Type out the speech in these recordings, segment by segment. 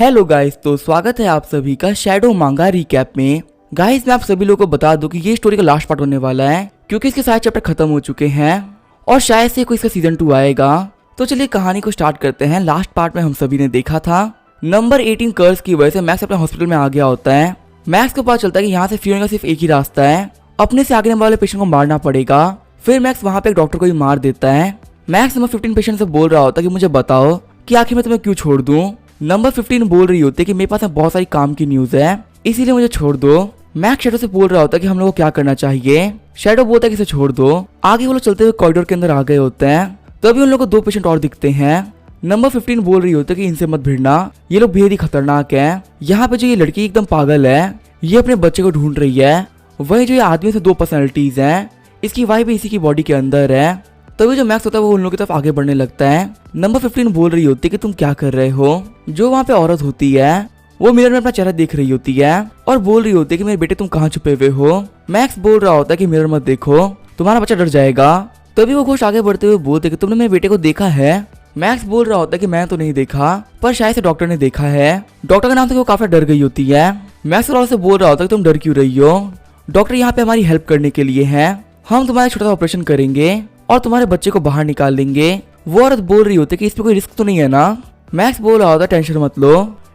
Hello guys, तो स्वागत है आप सभी का शैडो मांगा रिकैप में। गाइस मैं आप सभी लोगों को बता दूं कि ये स्टोरी का लास्ट पार्ट होने वाला है, क्योंकि इसके सारे चैप्टर खत्म हो चुके हैं और शायद से कोई इसका सीजन 2 आएगा। तो चलिए कहानी को स्टार्ट करते हैं। लास्ट पार्ट में हम सभी ने देखा था नंबर 18 कर्स की वजह से मैक्स अपने हॉस्पिटल में आ गया होता है। मैक्स को पता चलता है कि यहाँ से फ्री होने का सिर्फ एक ही रास्ता है, अपने से आगे वाले पेशेंट को मारना पड़ेगा। फिर मैक्स वहाँ पे एक डॉक्टर को ही मार देता है। मैक्स नंबर 15 पेशेंट से बोल रहा होता है कि मुझे बताओ कि आखिर मैं तुम्हें क्यों छोड़ दूं। नंबर 15 बोल रही होती है कि मेरे पास बहुत सारी काम की न्यूज है, इसीलिए मुझे छोड़ दो। मैक्स शैडो से बोल रहा होता है कि हम लोग को क्या करना चाहिए। शैडो बोलता है कि इसे छोड़ दो। आगे वो लोग चलते हुए कॉरिडोर के अंदर आ गए होते हैं, तभी उन लोग को 2 पेशेंट और दिखते हैं। नंबर 15 बोल रही होती है कि इनसे मत भिड़ना, ये लोग बेहद ही खतरनाक है। यहाँ पे जो ये लड़की एकदम पागल है, ये अपने बच्चे को ढूंढ रही है। वही जो ये आदमी से 2 पर्सनैलिटीज हैं, इसकी वाइफ भी इसी की बॉडी के अंदर है। तभी जो मैक्स होता है वो उन लोगों की तरफ आगे बढ़ने लगता है। नंबर 15 बोल रही होती है कि तुम क्या कर रहे हो। जो वहाँ पे औरत होती है वो मिरर में अपना चेहरा देख रही होती है और बोल रही होती है कि मेरे बेटे तुम कहाँ छुपे हुए हो। मैक्स बोल रहा होता है कि मिरर मत देखो, तुम्हारा बच्चा डर जाएगा। तभी वो घोष आगे बढ़ते हुए बोलते कि तुमने मेरे बेटे को देखा है। मैक्स बोल रहा होता है कि मैं तो नहीं देखा, पर शायद से डॉक्टर ने देखा है। डॉक्टर के नाम से वो काफी डर गई होती है। मैक्स और से बोल रहा होता है कि तुम डर क्यों रही हो, डॉक्टर यहाँ पे हमारी हेल्प करने के लिए है। हम तुम्हारा छोटा सा ऑपरेशन करेंगे और तुम्हारे बच्चे को बाहर निकाल देंगे। वो औरत बोल रही होती है कि इस पे कोई रिस्क तो नहीं है ना। मैक्स बोल रहा होता है टेंशन मत लो,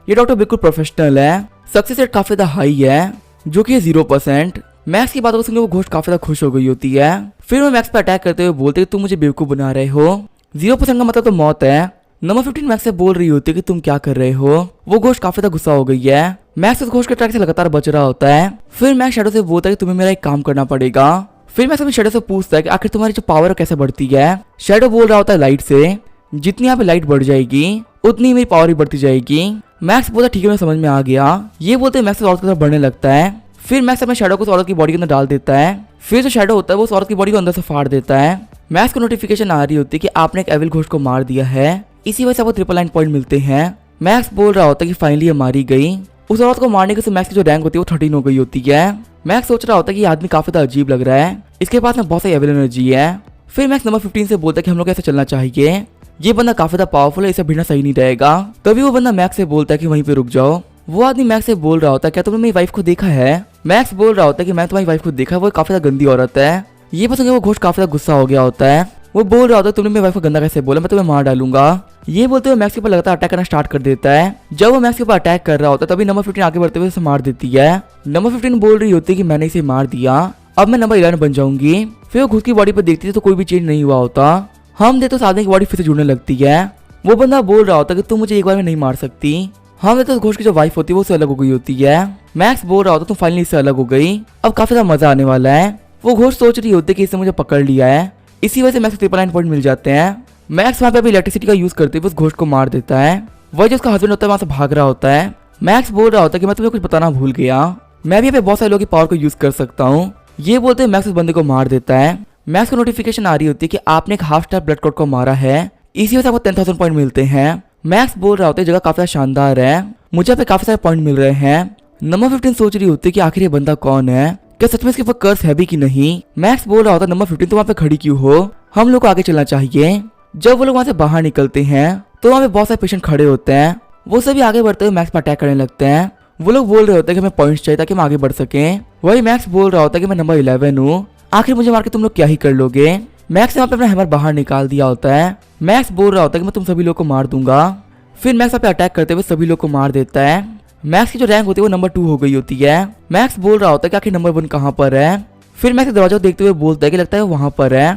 ये डॉक्टर बिल्कुल प्रोफेशनल है, सक्सेस रेट काफी ज्यादा हाई है, जो कि 0%। मैक्स की बातों को सुनकर वो घोष काफी ज्यादा खुश हो गई होती है। फिर वो मैक्स पे अटैक करते हुए बोलते कि तुम मुझे बेवकूफ बना रहे हो, 0% का मतलब तो मौत है। नंबर 15 मैक्स से बोल रही होती है कि तुम क्या कर रहे हो। वो घोष काफी ज्यादा गुस्सा हो गई है। मैक्स उस घोष के अटैक से लगातार बच रहा होता है। फिर मैक्स शैडो से बोलता है कि तुम्हें मेरा एक काम करना पड़ेगा। फिर मैक्स अपने शैडो से पूछता है कि आखिर तुम्हारी जो पावर कैसे बढ़ती है। शैडो बोल रहा होता है लाइट से, जितनी यहाँ पे लाइट बढ़ जाएगी उतनी मेरी पावर भी बढ़ती जाएगी। मैक्स बोलता ठीक है मैं समझ में आ गया। ये बोलते मैक्स औरत की तरफ बढ़ने लगता है। फिर मैक्स अपने शैडो को उस औरत की बॉडी के अंदर डाल देता है। फिर जो शैडो होता है वो उस औरत की बॉडी को अंदर से फाड़ देता है। मैक्स को नोटिफिकेशन आ रही होती है कि आपने एक एविल घोस्ट को मार दिया है, इसी वजह से आपको 999 पॉइंट मिलते हैं। मैक्स बोल रहा होता है कि फाइनली ये मारी गई। उस औरत को मारने के से मैक्स की जो रैंक होती है वो 13 हो गई होती है। मैक्स सोच रहा होता है कि ये आदमी काफी ज्यादा अजीब लग रहा है, इसके पास में बहुत सारी एविल एनर्जी है। फिर मैक्स नंबर 15 से बोलता है कि हम लोग ऐसे चलना चाहिए, ये बंदा काफी ज्यादा पावरफुल है, इसे भिड़ना सही नहीं रहेगा। तभी वो बंदा मैक्स से बोलता है कि वहीं पे रुक जाओ। वो आदमी मैक्स से बोल रहा होता है क्या तुमने मेरी वाइफ को देखा है। मैक्स बोल रहा होता है कि मैं तुम्हारी वाइफ को देखा है, वो काफी ज्यादा गंदी औरत है। ये पसंद वो घोष काफी ज्यादा गुस्सा हो गया होता है। वो बोल रहा होता है तुमने मेरी वाइफ को गंदा कैसे बोला, मैं तुम्हें मार डालूंगा। ये बोलते हुए मैक्स के ऊपर लगातार अटैक करना स्टार्ट कर देता है। जब वो मैक्स के ऊपर अटैक कर रहा होता है तभी नंबर 15 आगे बढ़ते हुए उसे मार देती है। नंबर 15 बोल रही होती है कि मैंने इसे मार दिया, अब मैं नंबर 11 बन जाऊंगी। फिर वो खुद की बॉडी पर देखती है तो कोई भी चेंज नहीं हुआ होता। हम देते तो आदमी की बॉडी फिर से जुड़ने लगती है। वो बंदा बोल रहा होता है कि तुम मुझे एक बार में नहीं मार सकती। हम देते तो घोष की जो वाइफ होती है वो उससे अलग हो गई होती है। मैक्स बोल रहा होता है तुम फाइनली इससे अलग हो गई, अब काफी ज्यादा मजा आने वाला है। वो घोष सोच रही होती है कि इसने मुझे पकड़ लिया है, इसी वजह से मैक्स को 999 पॉइंट मिल जाते हैं। मैक्स वहाँ पे अभी इलेक्ट्रिसिटी का यूज करते हुए उस घोष को मार देता है। वही जो उसका हस्बैंड होता है वहां से भाग रहा होता है। मैक्स बोल रहा होता है कि मैं तुम्हें कुछ बताना भूल गया, मैं भी यहाँ पे बहुत सारे लोगों की पावर को यूज कर सकता हूँ। ये बोलते हुए मैक्स उस बंदे को मार देता है। मैक्स को नोटिफिकेशन आ रही होती है कि आपने एक हाफ स्टार ब्लड कोड को मारा है, इसी वजह से आपको 10,000 पॉइंट मिलते हैं। मैक्स बोल रहा होता है जगह काफी शानदार है, मुझे यहाँ पे काफी सारे पॉइंट मिल रहे हैं। नंबर 15 सोच रही होती है कि आखिर ये बंदा कौन है, क्या सच में इसके ऊपर कर्स है भी कि नहीं। मैक्स बोल रहा होता है नंबर 15 तो वहाँ पे खड़ी क्यों हो, हम लोग को आगे चलना चाहिए। जब वो लोग वहाँ से बाहर निकलते हैं तो वहाँ पे बहुत सारे पेशेंट खड़े होते हैं। वो सभी आगे बढ़ते हुए मैक्स पर अटैक करने लगते हैं। वो लोग बोल रहे होते हैं कि हमें पॉइंट्स चाहिए ताकि हम आगे बढ़ सकें। वही मैक्स बोल रहा होता है कि मैं नंबर 11 हूँ, आखिर मुझे मार के तुम लोग क्या ही कर लोगे। मैक्स ने वहाँ पे अपना हैमर बाहर निकाल दिया होता है। मैक्स बोल रहा होता है कि मैं तुम सभी लोग को मार दूंगा। फिर मैक्स वहाँ पे अटैक करते हुए सभी लोग को मार देता है। मैक्स की जो रैंक होती है वो नंबर 2 हो गई होती है। मैक्स बोल रहा होता है कि आखिर नंबर 1 कहाँ पर है। फिर मैक्स दरवाजा देखते हुए बोलता है कि लगता है वहां पर है।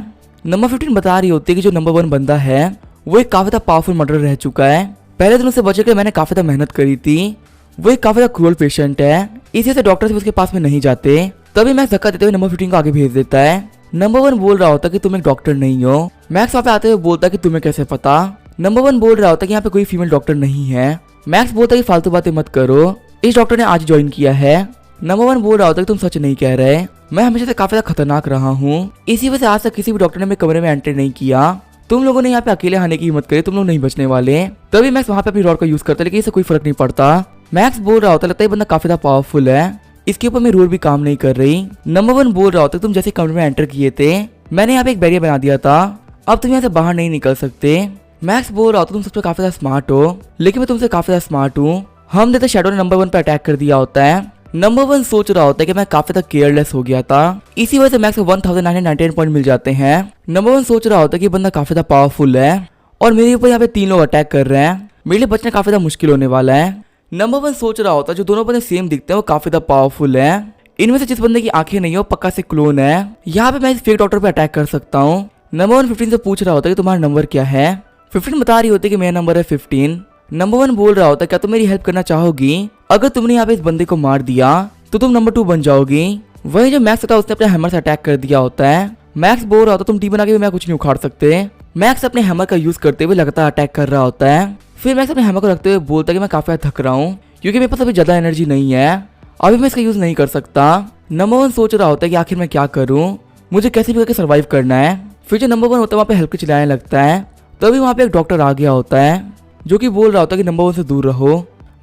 नंबर 15 बता रही होती है कि जो नंबर 1 बंदा है वो एक काफी ज्यादा पावरफुल मर्डर रह चुका है, पहले दिन उससे बचने के लिए मैंने काफी ज्यादा मेहनत करी थी, वो एक काफी ज्यादा क्रूअल पेशेंट है, इसी से डॉक्टर से उसके पास में नहीं जाते। तभी मैक्स धक्का देते हुए नंबर 15 को आगे भेज देता है। नंबर 1 बोल रहा होता है कि तुम एक डॉक्टर नहीं हो। मैक्स वहाँ पे आते हुए बोलता है कि तुम्हें कैसे पता। नंबर 1 बोल रहा होता है कि यहाँ पे कोई फीमेल डॉक्टर नहीं है। मैक्स बोलता है कि फालतू बातें मत करो, इस डॉक्टर ने आज ज्वाइन किया है। नंबर 1 बोल रहा होता है कि तुम सच नहीं कह रहे, मैं हमेशा से काफी ज्यादा खतरनाक रहा हूँ, इसी वजह से आज तक किसी भी डॉक्टर ने मेरे कमरे में एंटर नहीं किया। तुम लोगों ने यहाँ पे अकेले आने की हिम्मत करी, तुम लोग नहीं बचने वाले। तभी मैक्स वहाँ पे अपनी रॉड का यूज करता है, लेकिन इससे कोई फर्क नहीं पड़ता। मैक्स बोल रहा होता है लगता है बंदा काफी ज्यादा पावरफुल है, इसके ऊपर मेरी रूल भी काम नहीं कर रही। नंबर 1 बोल रहा होता है तुम जैसे कमरे में एंटर किए थे मैंने यहाँ पे एक बैरियर बना दिया था, अब तुम यहाँ से बाहर नहीं निकल सकते। मैक्स बोल रहा होता तुम सबसे काफी ज्यादा स्मार्ट हो, लेकिन मैं तुमसे काफी ज्यादा स्मार्ट हूँ, हम देखते शैडो ने नंबर 1 पे अटैक कर दिया होता है। नंबर 1 सोच रहा होता है कि मैं काफी ज्यादा केयरलेस हो गया था, इसी वजह से मैक्स को 1999 पॉइंट मिल जाते हैं। नंबर 1 सोच रहा होता है कि बंदा काफी ज्यादा पावरफुल है और मेरे ऊपर यहाँ पे 3 लोग अटैक कर रहे हैं, मेरे लिए बचना काफी ज्यादा मुश्किल होने वाला है। नंबर 1 सोच रहा होता है जो दोनों बंदे सेम दिखते हैं वो काफी ज्यादा पावरफुल है, इनमें से जिस बंदे की आंखें नहीं हो पक्का से क्लोन है। यहाँ पे मैं इस फेक डॉक्टर पे अटैक कर सकता हूँ। नंबर 1 15 से पूछ रहा होता है कि तुम्हारा नंबर क्या है। 15 बता रही होती है कि मेरा नंबर है 15। नंबर 1 बोल रहा होता है क्या तुम मेरी हेल्प करना चाहोगी, अगर तुमने यहाँ पे इस बंदे को मार दिया तो तुम नंबर 2 बन जाओगी। वही जो मैक्स था उसने अपने हैमर से अटैक कर दिया होता है। मैक्स बोल रहा होता तुम टीम बना के भी मैं कुछ नहीं उखाड़ सकते। मैक्स अपने हैमर का यूज करते हुए लगातार अटैक कर रहा होता है। फिर मैक्स अपने हैमर को रखते हुए बोलता है कि मैं काफी थक रहा हूँ क्योंकि मेरे पास अभी ज्यादा एनर्जी नहीं है, अभी मैं इसका यूज नहीं कर सकता। नंबर 1 सोच रहा होता है कि आखिर मैं क्या करूँ, मुझे कैसे भी करके सर्वाइव करना है। फिर जो नंबर 1 होता है वहाँ पे हेल्प के चिल्लाने लगता है, तभी वहाँ पे एक डॉक्टर आ गया होता है जो कि बोल रहा होता है कि नंबर 1 से दूर रहो।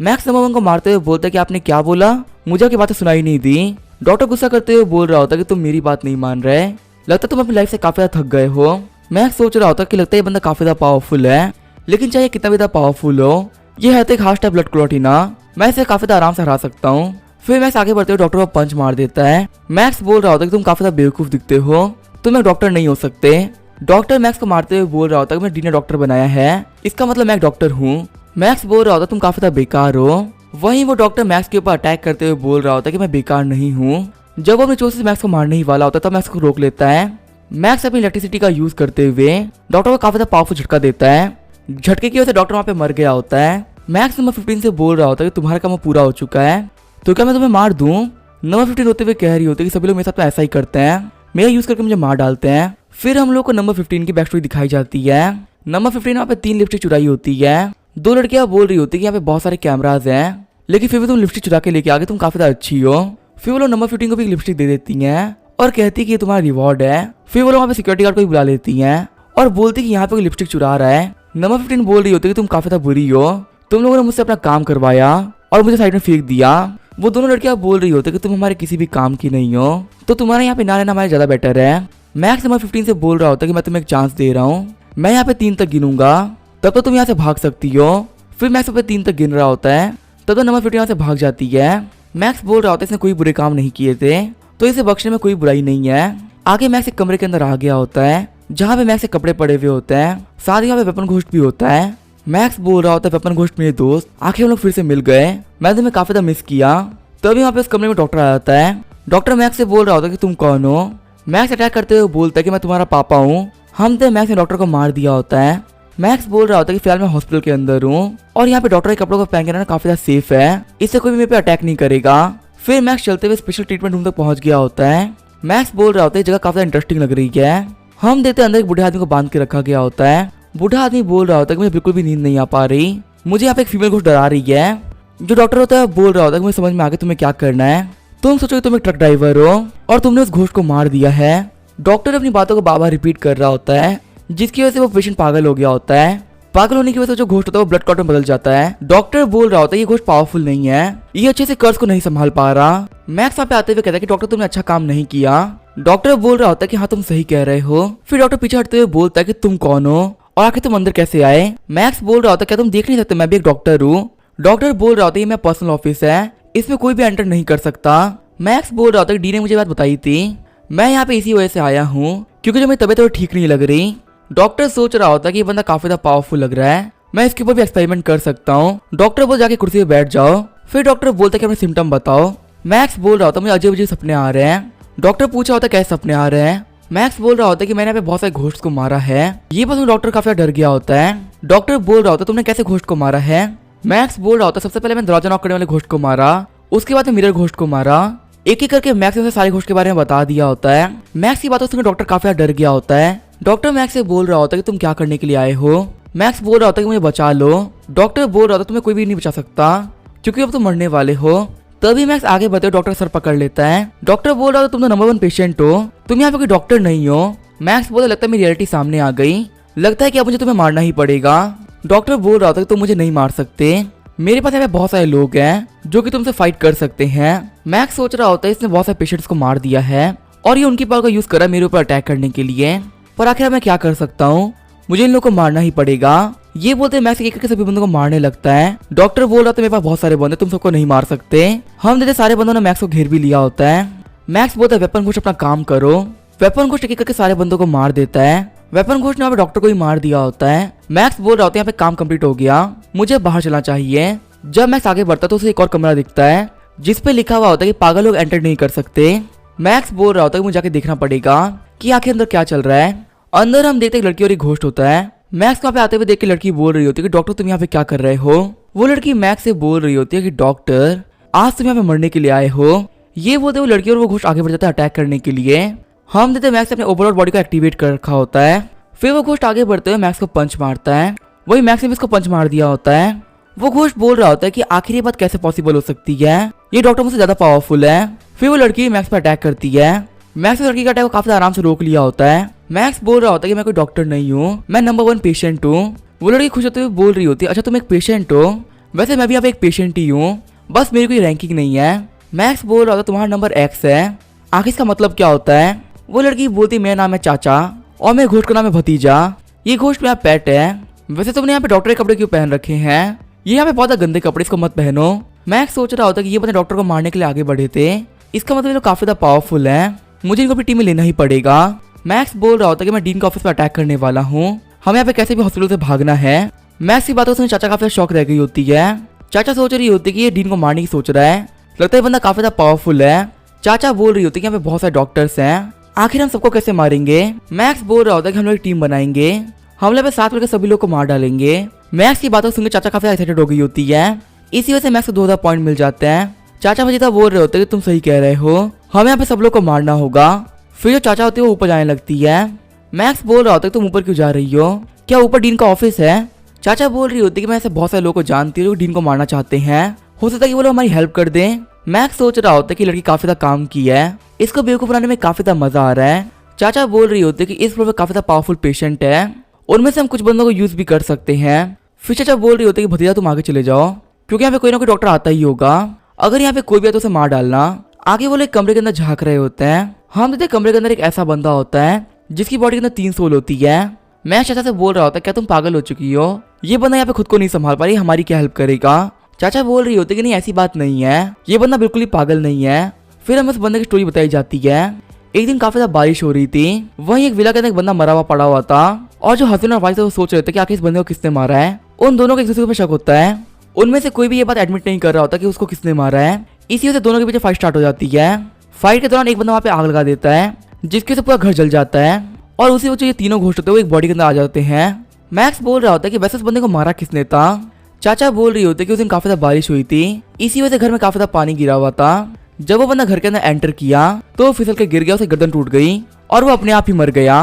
मैक्स नंबर 1 को मारते हुए बोलता है कि आपने क्या बोला, मुझे आपकी बातें सुनाई नहीं दी। डॉक्टर गुस्सा करते हुए बोल रहा होता है कि तुम मेरी बात नहीं मान रहे, लगता है तुम अपनी लाइफ से काफी ज्यादा थक गए हो। मैक्स सोच रहा होता है कि लगता है ये बंदा काफी ज्यादा पावरफुल है, लेकिन चाहे कितना भी ज्यादा पावरफुल हो, ये है तो एक हार्ट ब्लड क्लॉट ही ना, मैं इसे काफी ज्यादा आराम से हरा सकता हूँ। फिर मैक्स आगे बढ़ते हुए डॉक्टर को पंच मार देता है। मैक्स बोल रहा होता है कि तुम काफी ज्यादा बेवकूफ दिखते हो, तुम एक डॉक्टर नहीं हो सकते। डॉक्टर मैक्स को मारते हुए बोल रहा होता है कि मैं डी ने डॉक्टर बनाया है, इसका मतलब मैं एक डॉक्टर हूँ। मैक्स बोल रहा होता है तुम काफी ज्यादा बेकार हो। वहीं वो डॉक्टर मैक्स के ऊपर अटैक करते हुए बोल रहा होता है कि मैं बेकार नहीं हूँ। जब वो अपने चोट से मैक्स को मारने ही वाला होता है तब मैक्स को रोक लेता है। मैक्स अपनी इलेक्ट्रिसिटी का यूज करते हुए डॉक्टर को काफी ज्यादा पावरफुल झटका देता है, झटके की वजह से डॉक्टर वहाँ पे मर गया होता है। मैक्स नंबर 15 से बोल रहा होता है कि तुम्हारा काम पूरा हो चुका है, तो क्या मैं तुम्हें मार दूं। नंबर 15 होते हुए कह रही होती है कि सभी लोग मेरे साथ तो ऐसा ही करते हैं, मेरा यूज करके मुझे मार डालते हैं। फिर हम लोग को नंबर 15 की बैक स्टोरी दिखाई जाती है। नंबर 15 वहाँ पे 3 लिपस्टिक चुराई होती है। 2 लड़कियां बोल रही होती है कि यहाँ पे बहुत सारे कैमराज हैं, लेकिन फिर भी तुम लिपस्टिक चुरा के लेके आगे, तुम काफी ज्यादा अच्छी हो। फिर वो लोग नंबर 15 को भी लिपस्टिक दे देती हैं और कहती है कि ये तुम्हारा रिवॉर्ड है। फिर वो लोग वहाँ पे सिक्योरिटी गार्ड को भी बुला लेती हैं और बोलती है कि यहाँ पे कोई लिपस्टिक चुरा रहा है। नंबर 15 बोल रही होती है कि तुम काफी ज्यादा बुरी हो, तुम लोगों ने मुझसे अपना काम करवाया और मुझे साइड में फेंक दिया। वो दोनों लड़कियां बोल रही होती है कि तुम हमारे किसी भी काम की नहीं हो, तो तुम्हारा यहाँ पे ना रहना हमारे ज्यादा बेटर है। मैक्स नंबर 15 से बोल रहा होता है कि मैं तुम्हें एक चांस दे रहा हूँ, मैं यहाँ पे 3 तक गिनूंगा, तब तो तुम यहाँ से भाग सकती हो। फिर मैक्स पे 3 तक गिन रहा होता है, तब तो नंबर 15 यहाँ से भाग जाती है। मैक्स बोल रहा होता है इसने कोई बुरे काम नहीं किए थे, तो इसे बख्शने में कोई बुराई नहीं है। आगे मैक्स एक कमरे के अंदर आ गया होता है जहाँ पे मैक्स के कपड़े पड़े हुए होते हैं, साथ ही यहाँ पे वेपन घोस्ट भी होता है। मैक्स बोल रहा होता है वेपन घोस्ट मेरे दोस्त, आखिर हम लोग फिर से मिल गए, मैं तुम्हें काफी ज्यादा मिस किया। तभी यहाँ पे उस कमरे में डॉक्टर आ जाता है। डॉक्टर मैक्स से बोल रहा होता है कि तुम कौन हो। मैक्स अटैक करते हुए बोलता है कि मैं तुम्हारा पापा हूँ। हम तो मैक्स ने डॉक्टर को मार दिया होता है। मैक्स बोल रहा होता है कि फिलहाल मैं हॉस्पिटल के अंदर हूँ और यहाँ पे डॉक्टर के कपड़ों को पहन के रहना काफी ज्यादा सेफ है, इससे कोई भी मेरे पे अटैक नहीं करेगा। फिर मैक्स चलते हुए स्पेशल ट्रीटमेंट रूम तक पहुंच गया होता है। मैक्स बोल रहा होता है जगह काफी ज्यादा इंटरेस्टिंग लग रही है। हम देखते अंदर एक बूढ़े आदमी को बांध के रखा गया होता है। बूढ़ा आदमी बोल रहा होता है कि मुझे बिल्कुल भी नींद नहीं आ पा रही, मुझे यहाँ पे एक फीमेल घोस्ट डरा रही है। जो डॉक्टर होता है बोल रहा होता है कि मुझे समझ में आ गया तुम्हें क्या करना है, तुम सोचो कि तुम एक ट्रक ड्राइवर हो और तुमने उस घोस्ट को मार दिया है। डॉक्टर अपनी बातों को बार बार रिपीट कर रहा होता है, जिसकी वजह से वो पेशेंट पागल हो गया होता है। पागल होने की वजह से जो घोस्ट होता है वो ब्लड क्लॉट में बदल जाता है। डॉक्टर बोल रहा होता है ये घोस्ट पावरफुल नहीं है, ये अच्छे से कर्ज को नहीं संभाल पा रहा। मैक्स वहाँ पे आते हुए कहता है कि डॉक्टर तुमने अच्छा काम नहीं किया। डॉक्टर बोल रहा होता है कि हाँ तुम सही कह रहे हो। फिर डॉक्टर पीछे हटते हुए बोलता है कि तुम कौन हो और आखिर तुम अंदर कैसे आए। मैक्स बोल रहा होता है क्या तुम देख नहीं सकते मैं भी एक डॉक्टर हूँ। डॉक्टर बोल रहा होता है ये मेरा पर्सनल ऑफिस है, इसमें कोई भी एंटर नहीं कर सकता। मैक्स बोल रहा होता है डी ने मुझे बात बताई थी, मैं यहाँ पे इसी वजह से आया हूँ क्योंकि जो मेरी तबीयत तो ठीक नहीं लग रही। डॉक्टर सोच रहा होता है कि ये बंदा काफी ज्यादा पावरफुल लग रहा है, मैं इसके ऊपर भी एक्सपेरिमेंट कर सकता हूँ। डॉक्टर बोल जाके कुर्सी पे बैठ जाओ। फिर डॉक्टर बोलता है कि अपने सिम्टम बताओ। मैक्स बोल रहा होता है मुझे अजीब अजीब सपने आ रहे हैं। डॉक्टर पूछा होता है कैसे सपने आ रहे हैं। मैक्स बोल रहा होता है कि मैंने यहाँ पे बहुत सारे घोस्ट को मारा है। ये बात डॉक्टर काफी डर गया होता है। डॉक्टर बोल रहा होता है तुमने कैसे घोस्ट को मारा है। मैक्स बोल रहा होता है सबसे पहले मैं दरवाजा नॉक करने वाले घोस्ट को मारा, उसके बाद मिरर घोस्ट को मारा। एक एक करके मैक्स ने सारे घोस्ट के बारे में बता दिया होता है। मैक्स की बातों से डॉक्टर काफी डर गया होता है। डॉक्टर मैक्स से बोल रहा होता है कि तुम क्या करने के लिए आए हो। मैक्स बोल रहा होता है कि मुझे बचा लो। डॉक्टर बोल रहा होता है तुम्हें कोई भी नहीं बचा सकता क्योंकि अब तुम मरने वाले हो। तभी मैक्स आगे बढ़ते डॉक्टर सर पकड़ लेता है। डॉक्टर बोल रहा होता तुम तो नंबर 1 पेशेंट हो, तुम यहाँ पे कोई डॉक्टर नहीं हो। मैक्स बोला लगता है मेरी रियलिटी सामने आ गई, लगता है कि अब मुझे तुम्हें मारना ही पड़ेगा। डॉक्टर बोल रहा होता है कि तुम मुझे नहीं मार सकते, मेरे पास यहाँ पे बहुत सारे लोग हैं जो कि तुमसे फाइट कर सकते हैं। मैक्स सोच रहा होता है इसने बहुत सारे पेशेंट्स को मार दिया है और ये उनकी पावर का यूज कर रहा है मेरे ऊपर अटैक करने के लिए, पर आखिर मैं क्या कर सकता हूँ। मुझे इन लोगों को मारना ही पड़ेगा। ये बोलते मैक्स एक करके सभी बंदों को मारने लगता है। डॉक्टर बोल रहा था मेरे पास बहुत सारे बंदे, तुम सबको नहीं मार सकते। हम देते सारे बंदों ने मैक्स को घेर भी लिया होता है। मैक्स बोलता है वेपन घोष अपना काम करो। वेपन घोष एक करके सारे बंदों को मार देता है। वेपन घोष ने यहाँ पे डॉक्टर को ही मार दिया होता है। मैक्स बोल रहा होता है यहाँ पे काम कंप्लीट हो गया, मुझे बाहर चलना चाहिए। जब मैक्स आगे बढ़ता है तो उसे एक और कमरा दिखता है जिसपे लिखा हुआ होता है कि पागल लोग एंटर नहीं कर सकते। मैक्स बोल रहा होता है कि मुझे जाके देखना पड़ेगा कि आखिर अंदर क्या चल रहा है। अंदर हम देखते एक लड़की और एक घोस्ट होता है। मैक्स वहाँ पे आते हुए देख के लड़की बोल रही होती है कि डॉक्टर तुम यहाँ पे क्या कर रहे हो। वो लड़की मैक्स से बोल रही होती है कि डॉक्टर आज तुम यहाँ पे मरने के लिए आए हो। ये बोलते हुए लड़की और वो घोस्ट आगे बढ़ जाता है अटैक करने के लिए। हम देते मैक्स अपने ओवरऑल बॉडी को एक्टिवेट कर रखा होता है। फिर वो घोस्ट आगे बढ़ते हुए मैक्स को पंच मारता है। वही मैक्स ने भी उसको पंच मार दिया होता है। वो घोस्ट बोल रहा होता है कि आखिर ये बात कैसे पॉसिबल हो सकती है, ये डॉक्टर मुझसे ज्यादा पावरफुल है। फिर वो लड़की मैक्स पर अटैक करती है। मैक्स ने लड़की का अटैक को काफी आराम से रोक लिया होता है। मैक्स बोल रहा होता है कि मैं कोई डॉक्टर नहीं हूँ, मैं नंबर 1 पेशेंट हूँ। वो लड़की खुश होते हुए बोल रही होती है अच्छा तुम एक पेशेंट हो, वैसे मैं भी यहाँ पे एक पेशेंट ही हूँ, बस मेरी कोई रैंकिंग नहीं है। मैक्स बोल रहा होता है तुम्हारा नंबर X है, आखिर इसका मतलब क्या होता है। वो लड़की बोलती मेरा नाम है चाचा और मेरे घोस्ट का नाम है भतीजा, ये घोस्ट मेरा पेट है। वैसे तुमने यहाँ पे डॉक्टर के कपड़े क्यों पहन रखे हैं, ये यहाँ पे बहुत गंदे कपड़े, इसको मत पहनो। मैक्स सोच रहा होता है कि ये बंदे डॉक्टर को मारने के लिए आगे बढ़े थे, इसका मतलब ये लोग काफी ज्यादा पावरफुल है, मुझे इनको अपनी टीम में लेना ही पड़ेगा। मैक्स बोल रहा होता है कि मैं डीन के ऑफिस पर अटैक करने वाला हूँ, हमें यहाँ पे कैसे भी हॉस्पिटल से भागना है। मैक्स की बातों से चाचा काफी शौक रह गई होती है। चाचा सोच रही होती है कि ये डीन को मारने की सोच रहा है, लगता है बंदा काफी ज्यादा पावरफुल है। चाचा बोल रही होती है कि यहाँ पे बहुत सारे डॉक्टर्स हैं, आखिर हम सबको कैसे मारेंगे। मैक्स बोल रहा होता है कि हम लोग एक टीम बनाएंगे, हमले पे साथ मिलकर सभी लोग को मार डालेंगे। मैक्स की बातों सुनकर चाचा काफी एक्साइटेड हो गई होती है। इसी वजह से मैक्स को 2000 पॉइंट मिल जाते हैं। चाचा भजीता बोल रहे होते हैं कि तुम सही कह रहे हो, हमें यहाँ पे सब लोग को मारना होगा। फिर जो चाचा होती है वो ऊपर जाने लगती है। मैक्स बोल रहा होता है तुम ऊपर क्यों जा रही हो, क्या ऊपर डीन का ऑफिस है। चाचा बोल रही होती है कि मैं ऐसे बहुत सारे लोगों को जानती हूँ जो डीन को मारना चाहते हैं, हो सकता है कि वो लोग हमारी हेल्प कर दें। मैक्स सोच रहा होता है कि लड़की काफी ज्यादा काम की है, इसको बेवकूफ बनाने में काफी ज्यादा मजा आ रहा है। चाचा बोल रही होती है कि इस फ्लोर में काफी ज्यादा पावरफुल पेशेंट है, उनमें से हम कुछ बंदों को यूज भी कर सकते हैं। फिर चाचा बोल रही होती है कि भतीजा तुम आगे चले जाओ, क्योंकि यहाँ पे कोई ना कोई डॉक्टर आता ही होगा, अगर यहाँ पे कोई भी है तो उसे मार डालना। आगे वो लोग एक कमरे के अंदर झांक रहे होते हैं। हम देखते कमरे के अंदर एक ऐसा बंदा होता है जिसकी बॉडी के अंदर 3 सोल होती है। मैं चाचा से बोल रहा होता है क्या तुम पागल हो चुकी हो, ये बंदा यहाँ पे खुद को नहीं संभाल पा रही, हमारी क्या हेल्प करेगा। चाचा बोल रही होती है कि नहीं ऐसी बात नहीं है, ये बंदा बिल्कुल ही पागल नहीं है। फिर हमें उस बंदे की स्टोरी बताई जाती है। एक दिन काफी ज्यादा बारिश हो रही थी, वहीं एक विला के अंदर एक बंदा मरा हुआ पड़ा हुआ था, और जो हस्बैंड और वाइफ थे वो सोच रहे थे कि आखिर इस बंदे को किसने मारा है। उन दोनों को एक दूसरे पर शक होता है, उनमें से कोई भी ये बात एडमिट नहीं कर रहा होता कि उसको किसने मारा है। इसी वजह से दोनों के पीछे फाइट स्टार्ट हो जाती है। फाइट के दौरान एक बंदा वहाँ पे आग लगा देता है, जिसके से पूरा घर जल जाता है, और उसी वजह ये तीनों घोस्ट होते हैं वो एक बॉडी के अंदर आ जाते हैं। मैक्स बोल रहा होता है कि वैसे उस बंदे को मारा किसने था। चाचा बोल रही होती है कि उस दिन काफी ज्यादा बारिश हुई थी, इसी वजह से घर में काफी ज्यादा पानी गिरा हुआ था। जब वो बंदा घर के अंदर एंटर किया तो वो फिसल के गिर गया, उसे गर्दन टूट गई और वो अपने आप ही मर गया।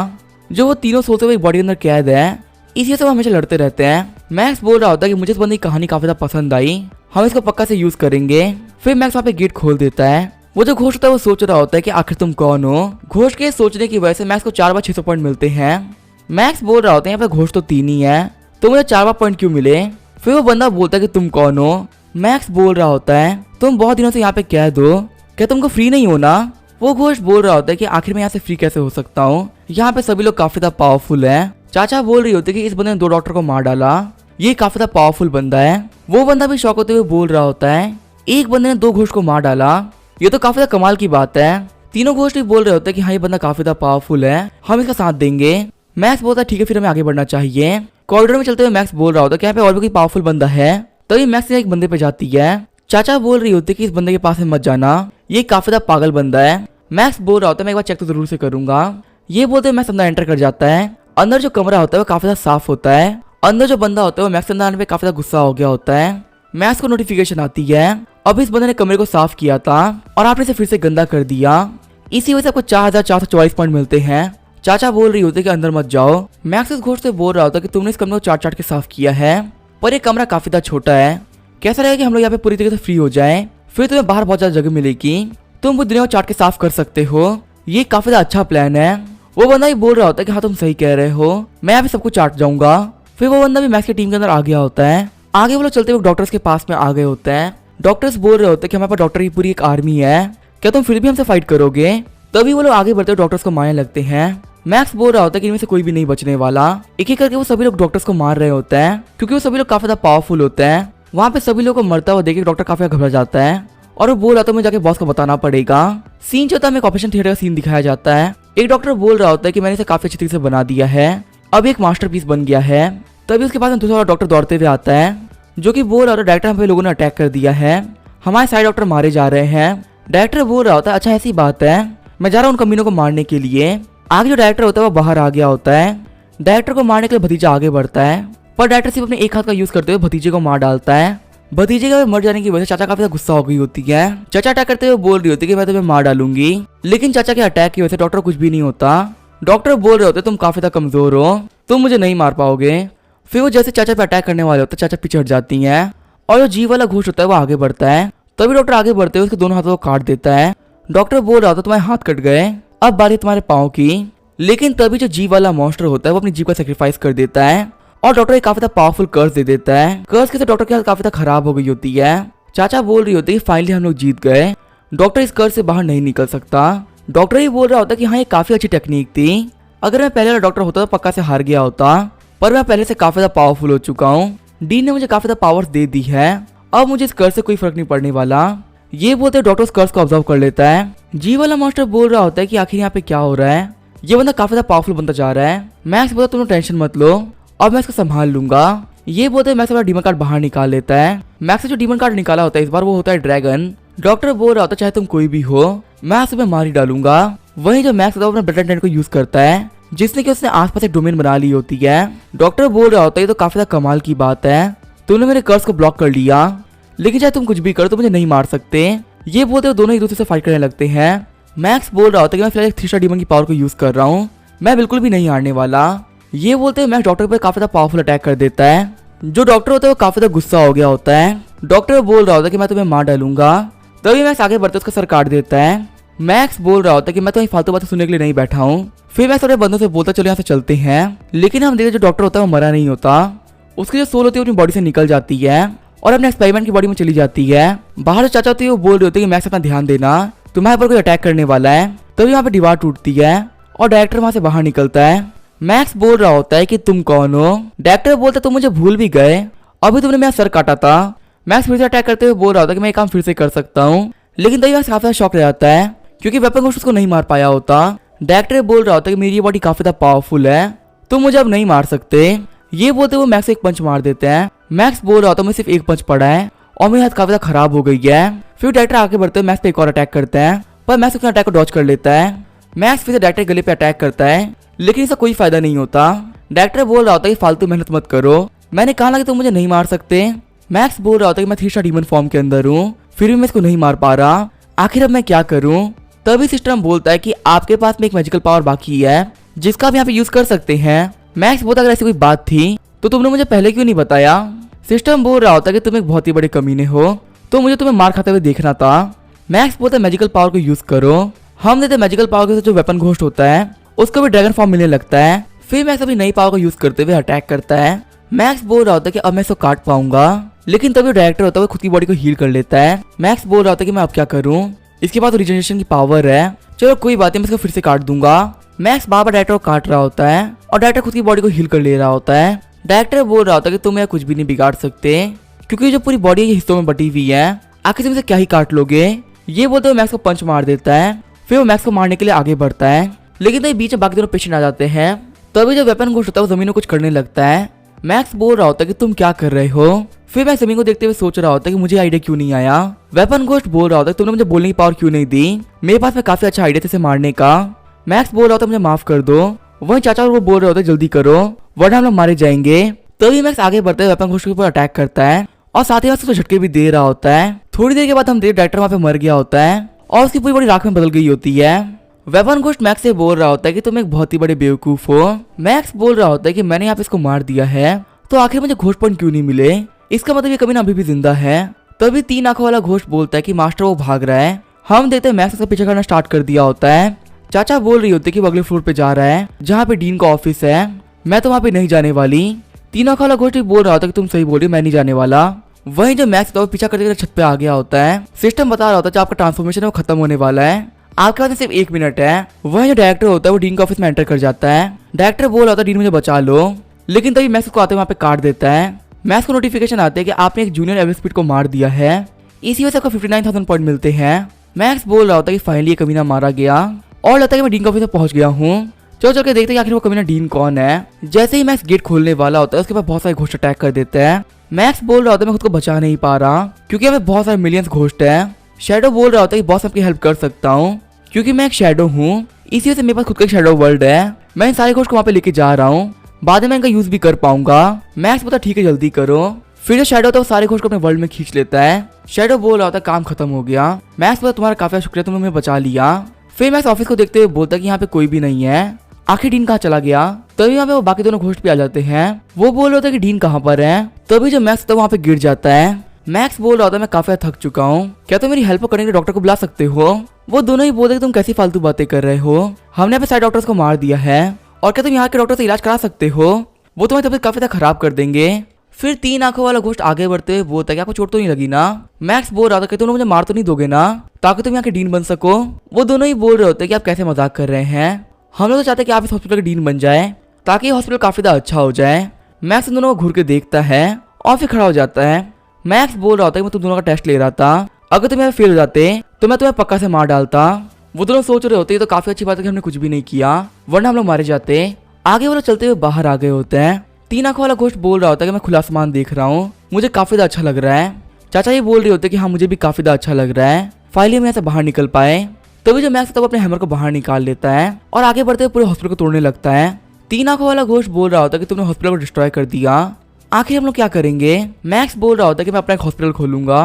जो वो तीनों सोते हुए एक बॉडी के अंदर कैद है, इसी वजह से वो हमेशा लड़ते रहते हैं। मैक्स बोल रहा होता है कि मुझे इस बंदे की कहानी काफी ज्यादा पसंद आई, हम इसको पक्का से यूज करेंगे। फिर मैक्स वहाँ पे गेट खोल देता है। वो जो घोस्ट होता है वो सोच रहा होता है कि आखिर तुम कौन हो। घोस्ट के सोचने की वजह से मैक्स को 4 बार 600 पॉइंट मिलते हैं। मैक्स बोल रहा होता है यहाँ पे घोस्ट तो 3 ही है, तो मुझे 4 बार पॉइंट क्यों मिले। फिर वो बंदा बोलता है कि तुम कौन हो। मैक्स बोल रहा होता है तुम बहुत दिनों से यहाँ पे कैद हो, क्या तुमको फ्री नहीं हो ना। वो घोस्ट बोल रहा होता है कि आखिर मैं यहाँ से फ्री कैसे हो सकता हूँ, यहाँ पे सभी लोग काफी ज्यादा पावरफुल है। चाचा बोल रही होती है कि इस बंदे ने 2 डॉक्टर को मार डाला, ये काफी ज्यादा पावरफुल बंदा है। वो बंदा भी शौक होते हुए बोल रहा होता है एक बंदे ने 2 घोस्ट को मार डाला, ये तो काफी ज्यादा कमाल की बात है। तीनों घोस्ट भी बोल रहे होते हैं कि हाँ ये बंदा काफी ज्यादा पावरफुल है, हम इसका साथ देंगे। मैक्स बोलता है ठीक है फिर हमें आगे बढ़ना चाहिए। कॉरिडोर में चलते हुए मैक्स बोल रहा होता है कि यहाँ पे और भी कोई पावरफुल बंदा है, तभी मैक्स एक बंदे पे जाती है। चाचा बोल रही होती है कि इस बंदे के पास में मत जाना, ये काफी ज्यादा पागल बंदा है। मैक्स बोल रहा होता है मैं एक बार चेक तो जरूर से करूंगा। ये बोलते मैक्स अंदर एंटर कर जाता है। अंदर जो कमरा होता है वो काफी ज्यादा साफ होता है। अंदर जो बंदा होता है वो मैक्स अंदर आने पे काफी ज्यादा गुस्सा हो गया होता है। मैक्स को नोटिफिकेशन आती है अब इस बंदे ने कमरे को साफ किया था और आपने इसे फिर से गंदा कर दिया, इसी वजह से आपको 4444 पॉइंट मिलते हैं। चाचा बोल रही होती है कि अंदर मत जाओ। मैक्स इस घोस्ट से बोल रहा होता है कि तुमने इस कमरे को चाट के साफ किया है, पर ये कमरा काफी ज्यादा छोटा है, कैसा रहेगा कि हम लोग यहाँ पे पूरी तरीके से फ्री हो जाएं, फिर तुम्हें बाहर बहुत ज्यादा जगह मिलेगी, तुम पूरी दुनिया को चाट के साफ कर सकते हो, ये काफी ज्यादा अच्छा प्लान है। वो बंदा भी बोल रहा होता है कि हाँ तुम सही कह रहे हो, मैं यहाँ पे सबको चाट जाऊंगा। फिर वो बंदा भी मैक्स की टीम के अंदर आ गया होता है। आगे वो लोग चलते हुए डॉक्टर्स के पास में आ गए होते हैं। डॉक्टर्स बोल रहे होते हैं कि हमारे पास डॉक्टर की पूरी एक आर्मी है, क्या तुम फिर भी हमसे फाइट करोगे। तभी वो लोग आगे बढ़ते हुए डॉक्टर्स को मारने लगते हैं। मैक्स बोल रहा होता है कि इनमें से कोई भी नहीं बचने वाला। एक एक करके वो सभी लोग डॉक्टर्स को मार रहे होते हैं क्योंकि वो सभी लोग काफी ज्यादा पावरफुल होते हैं। वहाँ पे सभी लोगों को मरता हुआ देख के डॉक्टर काफी घबरा जाता है और वो बोल रहा था मुझे जाके बॉस को बताना पड़ेगा। सीन जो था हमें ऑपरेशन थिएटर का सीन दिखाया जाता है। एक डॉक्टर बोल रहा होता है कि मैंने इसे काफी अच्छी तरीके से बना दिया है, अब एक मास्टरपीस बन गया है। तभी उसके पास में दूसरा डॉक्टर दौड़ते हुए आता है जो कि बोल रहा होता है डायरेक्टर हम पे लोगों ने अटैक कर दिया है, हमारे सारे डॉक्टर मारे जा रहे हैं। डायरेक्टर बोल रहा होता है अच्छा ऐसी बात है, मैं जा रहा हूँ उन कमीनों को मारने के लिए। आगे जो डायरेक्टर होता है वो बाहर आ गया होता है। डायरेक्टर को मारने के लिए भतीजा आगे बढ़ता है पर डायरेक्टर सिर्फ अपने एक हाथ का यूज करते हुए भतीजे को मार डालता है। भतीजे का मर जाने की वजह से चाचा काफी गुस्सा हो गई होती है। चाचा अटैक करते हुए बोल रही होती है कि मैं तुम्हें मार डालूंगी, लेकिन चाचा के अटैक की वजह से डॉक्टर कुछ भी नहीं होता। डॉक्टर बोल रहे होते तुम काफी ज्यादा कमजोर हो, तुम मुझे नहीं मार पाओगे। फिर वो जैसे चाचा पे अटैक करने वाले होते चाचा पीछे हट जाती है और जो जीव वाला घोष होता है वो आगे बढ़ता है। तभी डॉक्टर आगे बढ़ते हुए उसके दोनों हाथों को काट देता है। डॉक्टर बोल रहा होता तुम्हारे हाथ कट गए, अब बारी तुम्हारे पाँव की। लेकिन तभी जो जीव वाला मॉन्स्टर होता है वो अपनी जीव का सेक्रीफाइस कर देता है और डॉक्टर काफी ज्यादा पावरफुल कर्स दे देता है। कर्स के साथ डॉक्टर की हालत काफी ज्यादा खराब हो गई होती है। चाचा बोल रही होती है कि फाइनली हम लोग जीत गए, डॉक्टर इस कर्स से बाहर नहीं निकल सकता। डॉक्टर ही बोल रहा होता है कि हाँ ये काफी अच्छी टेक्निक थी, अगर मैं पहले वाला डॉक्टर होता तो पक्का से हार गया होता, पर मैं पहले से काफी ज्यादा पावरफुल हो चुका हूँ। डीन ने मुझे काफी ज्यादा पावर्स दे दी है, अब मुझे इस कर्स से कोई फर्क नहीं पड़ने वाला। ये बोलते डॉक्टर उस कर्स को ऑब्जर्व कर लेता है। जी वाला मास्टर बोल रहा होता है कि आखिर यहाँ पे क्या हो रहा है, ये बंदा काफी ज्यादा पावरफुल बनता जा रहा है। मैक्स बोलता तुम टेंशन मत लो, अब मैं इसको संभाल लूंगा। ये बोलते मैक्स अपना डीमन कार्ड बाहर निकाल लेता है। मैक्स से जो डीमन कार्ड निकाला होता है इस बार वो होता है ड्रैगन। डॉक्टर बोल रहा होता है चाहे तुम कोई भी हो मैं तुम्हें मार ही डालूंगा। वहीं जो मैक्स होता है अपना ब्लड टेंट को यूज करता है जिसने कि उसने आसपास एक डोमेन बना ली होती है। डॉक्टर बोल रहा होता है ये तो काफी ज्यादा कमाल की बात है, तुमने मेरे कर्स को ब्लॉक कर लिया, लेकिन चाहे तुम कुछ भी करो तो मुझे नहीं मार सकते। ये बोलते हुए दोनों एक दूसरे से फाइट करने लगते हैं। मैक्स बोल रहा होता है कि मैं फिलहाल एक 3 डीमन की पावर को यूज कर रहा हूँ, मैं बिल्कुल भी नहीं हारने वाला। ये बोलते हुए मैक्स डॉक्टर पर काफी ज्यादा पावरफुल अटैक कर देता है। जो डॉक्टर होता है वो काफी ज्यादा गुस्सा हो गया होता है। डॉक्टर बोल रहा होता है कि मैं तुम्हें मार डालूंगा। तभी मैक्स आगे बढ़ते उसका सर काट देता है। मैक्स बोल रहा होता है कि मैं तो ये फालतू बातें सुनने के लिए नहीं बैठा हूँ। फिर मैक्स अपने बंदों से बोलता चलो यहाँ से चलते हैं, लेकिन हम देखते जो डॉक्टर होता है वो मरा नहीं होता, उसकी जो सोल होती है अपनी बॉडी से निकल जाती है और अपने एक्सपेरिमेंट की बॉडी में चली जाती है। बाहर जो चाचा होती है वो बोल रही होती है कि मैक्स अपना ध्यान देना, तुम्हारे पर कोई अटैक करने वाला है। तभी वहाँ पे दीवार टूटती है और डायरेक्टर वहाँ से बाहर निकलता है। मैक्स बोल रहा होता है कि तुम कौन हो। डायरेक्टर बोलता तुम मुझे भूल भी गए, अभी तुमने मेरा सर काटा था। मैक्स फिर से अटैक करते हुए बोल रहा होता है कि मैं ये काम फिर से कर सकता हूँ, लेकिन तभी मैक्स काफी शॉक रह जाता है क्योंकि वेपन घोस्ट उसको नहीं मार पाया होता। डायरेक्टर बोल रहा होता है कि मेरी बॉडी काफी ज्यादा पावरफुल है, तुम मुझे अब नहीं मार सकते। ये बोलते हुए मैक्स एक पंच मार देते हैं। मैक्स बोल रहा होता है मुझे सिर्फ एक पंच पड़ा है और मेरी हाथ काफी ज्यादा खराब हो गई है। फिर डायरेक्टर आगे बढ़ते हुए मैक्स पे एक और अटैक करते हैं, पर मैक्स अपने अटैक को डॉज कर लेता है। मैक्स फिर से डायरेक्टर गले पे अटैक करता है, लेकिन इसका कोई फायदा नहीं होता। डायरेक्टर बोल रहा होता है कि फालतू मेहनत मत करो, मैंने कहा ना कि तुम मुझे नहीं मार सकते। मैक्स बोल रहा होता है कि मैं 3 डीमन फॉर्म के अंदर हूँ, फिर भी मैं इसको नहीं मार पा रहा, आखिर अब मैं क्या करूँ। तभी सिस्टम बोलता है कि आपके पास में एक मैजिकल पावर बाकी है जिसका आप यहाँ पे यूज कर सकते हैं। मैक्स बोलता अगर ऐसी कोई बात थी तो तुमने मुझे पहले क्यों नहीं बताया। सिस्टम बोल रहा होता है कि तुम एक बहुत ही बड़े कमीने हो, तो मुझे तुम्हें मार खाते हुए देखना था। मैक्स बोलता है मैजिकल पावर को यूज करो। हम देते मैजिकल पावर के साथ जो वेपन घोस्ट होता है उसको भी ड्रैगन फॉर्म मिलने लगता है। फिर मैक्स अपनी नई पावर को यूज करते हुए अटैक करता है। मैक्स बोल रहा होता है कि अब मैं इसको काट पाऊंगा, लेकिन तभी डायरेक्टर होता है वो खुद की बॉडी को हील कर लेता है। मैक्स बोल रहा होता है कि मैं अब क्या करूं, इसके बाद रिजनरेशन की पावर है, चलो कोई बात नहीं मैं इसको फिर से काट दूंगा। मैक्स बार बार डायरेक्टर को काट रहा होता है और डायरेक्टर खुद की बॉडी को हील कर ले रहा होता है। डायरेक्टर बोल रहा होता है कि तुम यह कुछ भी नहीं बिगाड़ सकते क्योंकि जो पूरी बॉडी हिस्सों में बटी हुई है, आखिर तुम इसे क्या ही काट लोगे। ये बोलते हुए मैक्स को पंच मार देता है। फिर वो मैक्स को मारने के लिए आगे बढ़ता है, लेकिन तभी बीच में बाकी दोनों पेशेंट आ जाते हैं। तभी जो वेपन घोस्ट होता है वो जमीन में कुछ करने लगता है। मैक्स बोल रहा होता है कि तुम क्या कर रहे हो। फिर मैक्स जमीन को देखते हुए सोच रहा होता है कि मुझे आइडिया क्यों नहीं आया। वेपन घोस्ट बोल रहा होता है तुमने मुझे बोलने की पावर क्यों नहीं दी, मेरे पास में काफी अच्छा आइडिया था इसे मारने का। मैक्स बोल रहा होता है मुझे माफ कर दो। वहीं चाचा और वो बोल रहे होते जल्दी करो वरना हम लोग मारे जाएंगे। तभी मैक्स आगे बढ़ते हुए वेपन घोस्ट के ऊपर अटैक करता है और साथ ही उसको झटके भी दे रहा होता है। थोड़ी देर के बाद हम देख डायरेक्टर वहाँ पे मर गया होता है और उसकी पूरी बॉडी राख में बदल गई होती है। वेपन घोस्ट मैक्स से बोल रहा होता है कि तुम एक बहुत ही बड़े बेवकूफ हो। मैक्स बोल रहा होता है कि मैंने यहाँ पे इसको मार दिया है तो आखिर मुझे घोस्ट पॉइंट क्यों नहीं मिले, इसका मतलब ये कमीना अभी भी जिंदा है। तभी 3 आंखों वाला घोस्ट बोलता है कि मास्टर वो भाग रहा है। हम देखते हैं मैक्स उसका पीछा करना स्टार्ट कर दिया होता है। चाचा बोल रही होती है कि वो अगले फ्लोर पे जा रहा है जहाँ पे डीन का ऑफिस है, मैं तो वहाँ पे नहीं जाने वाली। 3 आंखों वाला घोस्ट बोल रहा होता है कि तुम सही बोल रही हो, मैं नहीं जाने वाला। वहीं जो मैक्स था वो पीछा करते पीछा छत पे आ गया होता है। सिस्टम बता रहा होता है आपका ट्रांसफॉर्मेशन है वो खत्म होने वाला है, आपके पास सिर्फ 1 मिनट है। वह जो डायरेक्टर होता है वो डीन के ऑफिस में एंटर कर जाता है। डायरेक्टर बोल रहा था डीन मुझे बचा लो, लेकिन तभी मैक्स को आते वहाँ पे काट देता है। मैक्स को नोटिफिकेशन आते हैं कि आपने एक जूनियर एवरेज स्पीड को मार दिया है, इसी वजह से आपको 59,000 पॉइंट मिलते हैं। मैक्स बोल रहा होता है कि फाइनली ये कमीना मारा गया और लगता है कि मैं डीन के ऑफिस में पहुंच गया हूँ। चल चल के देखते हैं आखिर वो कमीना डीन कौन है। जैसे ही मैक्स गेट खोलने वाला होता है उसके बाद बहुत सारे घोस्ट अटैक कर देते हैं। मैक्स बोल रहा होता है मैं खुद को बचा नहीं पा रहा क्योंकि हमें बहुत सारे मिलियंस घोस्ट है। शैडो बोल रहा होता है कि बॉस आपकी हेल्प कर सकता हूँ क्योंकि मैं एक शैडो हूँ, इसी वजह से मेरे पास खुद का शैडो वर्ल्ड है। मैं इन सारे घोस्ट को वहाँ पे लेके जा रहा हूँ, बाद में इनका यूज भी कर पाऊंगा। मैक्स बोलता ठीक है जल्दी करो। फिर जो शैडो होता है वो सारे घोस्ट को अपने वर्ल्ड में खींच लेता है। शैडो बोल रहा होता है काम खत्म हो गया। मैक्स बोलता तुम्हारा काफी शुक्रिया, तुमने मुझे बचा लिया। फिर मैक्स ऑफिस को देखते हुए बोलता है कि यहाँ पे कोई भी नहीं है, आखिर डीन कहाँ चला गया। तभी यहाँ पे वो बाकी दोनों घोस्ट भी आ जाते हैं। वो बोल रहे होते हैं कि डीन कहाँ पर है। तभी जो मैक्स होता है वहाँ पे गिर जाता है। मैक्स बोल रहा होता है मैं काफी थक चुका हूँ, क्या तुम मेरी हेल्प करने के लिए डॉक्टर को बुला सकते हो। वो दोनों ही बोलते हैं कि तुम कैसी फालतू बातें कर रहे हो, हमने यहाँ पे सारे डॉक्टर्स को मार दिया है और क्या तुम यहाँ के डॉक्टर से इलाज करा सकते हो, वो तुम्हारी तबीयत काफी ज्यादा खराब कर देंगे। फिर 3 आंखों वाला घोस्ट आगे बढ़ते हुए बोलता है कि आपको चोट तो नहीं लगी ना। मैक्स बोल रहा था कि तुम मुझे मार तो नहीं दोगे ना ताकि तुम यहाँ के डीन बन सको। वो दोनों ही बोल रहे होते हैं कि आप कैसे मजाक कर रहे हैं, हम लोग तो चाहते हैं कि आप इस हॉस्पिटल के डीन बन जाए ताकि हॉस्पिटल काफी ज्यादा अच्छा हो जाए। मैक्स उन दोनों को घूर के देखता है और फिर खड़ा हो जाता है। मैक्स बोल रहा होता है कि मैं तुम दोनों का टेस्ट ले रहा था, अगर तुम यहाँ फेल हो जाते तो मैं तुम्हें पक्का से मार डालता। वो दोनों सोच रहे होते ये तो काफी अच्छी बात है कि हमने कुछ भी नहीं किया वरना हम लोग मारे जाते। आगे वो लोग चलते हुए बाहर आ गए होते हैं। 3 आंखों वाला घोस्ट बोल रहा होता है कि मैं खुला आसमान देख रहा हूँ, मुझे काफी ज्यादा अच्छा लग रहा है। चाचा ये बोल रहे होते कि हाँ मुझे भी काफी ज्यादा अच्छा लग रहा है, फाइनली हम यहाँ से बाहर निकल पाए। तभी जो मैक्स तब अपने हैमर को बाहर निकाल लेता है और आगे बढ़ते हुए पूरे हॉस्पिटल को तोड़ने लगता है। 3 आंखों वाला घोस्ट बोल रहा होता है कि तुमने हॉस्पिटल को डिस्ट्रॉय कर दिया, आखिर हम लोग क्या करेंगे। मैक्स बोल रहा होता है कि मैं अपना एक हॉस्पिटल खोलूंगा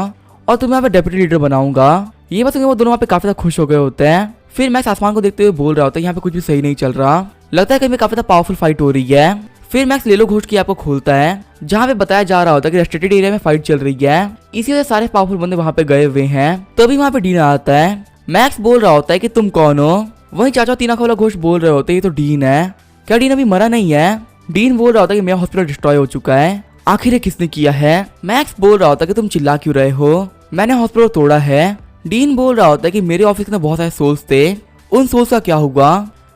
और तुम्हें यहाँ पे डेप्यूटी लीडर बनाऊंगा। ये बात सुनकर वो दोनों वहाँ पे काफी ज्यादा खुश हो गए होते हैं। फिर मैक्स आसमान को देखते हुए बोल रहा होता है यहाँ पे कुछ भी सही नहीं चल रहा, लगता है कहीं काफी ज्यादा पावरफुल फाइट हो रही है। फिर मैक्स लेलो घोस्ट की ऐप को खोलता है जहाँ पे बताया जा रहा होता है कि रेस्ट्रिक्टेड एरिया में फाइट चल रही है, इसी वजह से सारे पावरफुल बंदे वहाँ पे गए हुए हैं। तभी वहाँ पे डीन आता है। मैक्स बोल रहा होता है कि तुम कौन हो। वही चाचा 3 आंखों वाला घोस्ट बोल रहे होते हैं ये तो डीन है, क्या डीन अभी मरा नहीं है। डीन बोल रहा होता है कि मेरा हॉस्पिटल डिस्ट्रॉय हो चुका है, आखिर किसने किया है। मैक्स बोल रहा होता है कि तुम चिल्ला क्यों रहे हो, मैंने हॉस्पिटल तोड़ा है। डीन बोल रहा होता है कि मेरे ऑफिस में बहुत सारे सोल्स थे, उन सोल्स का क्या हुआ।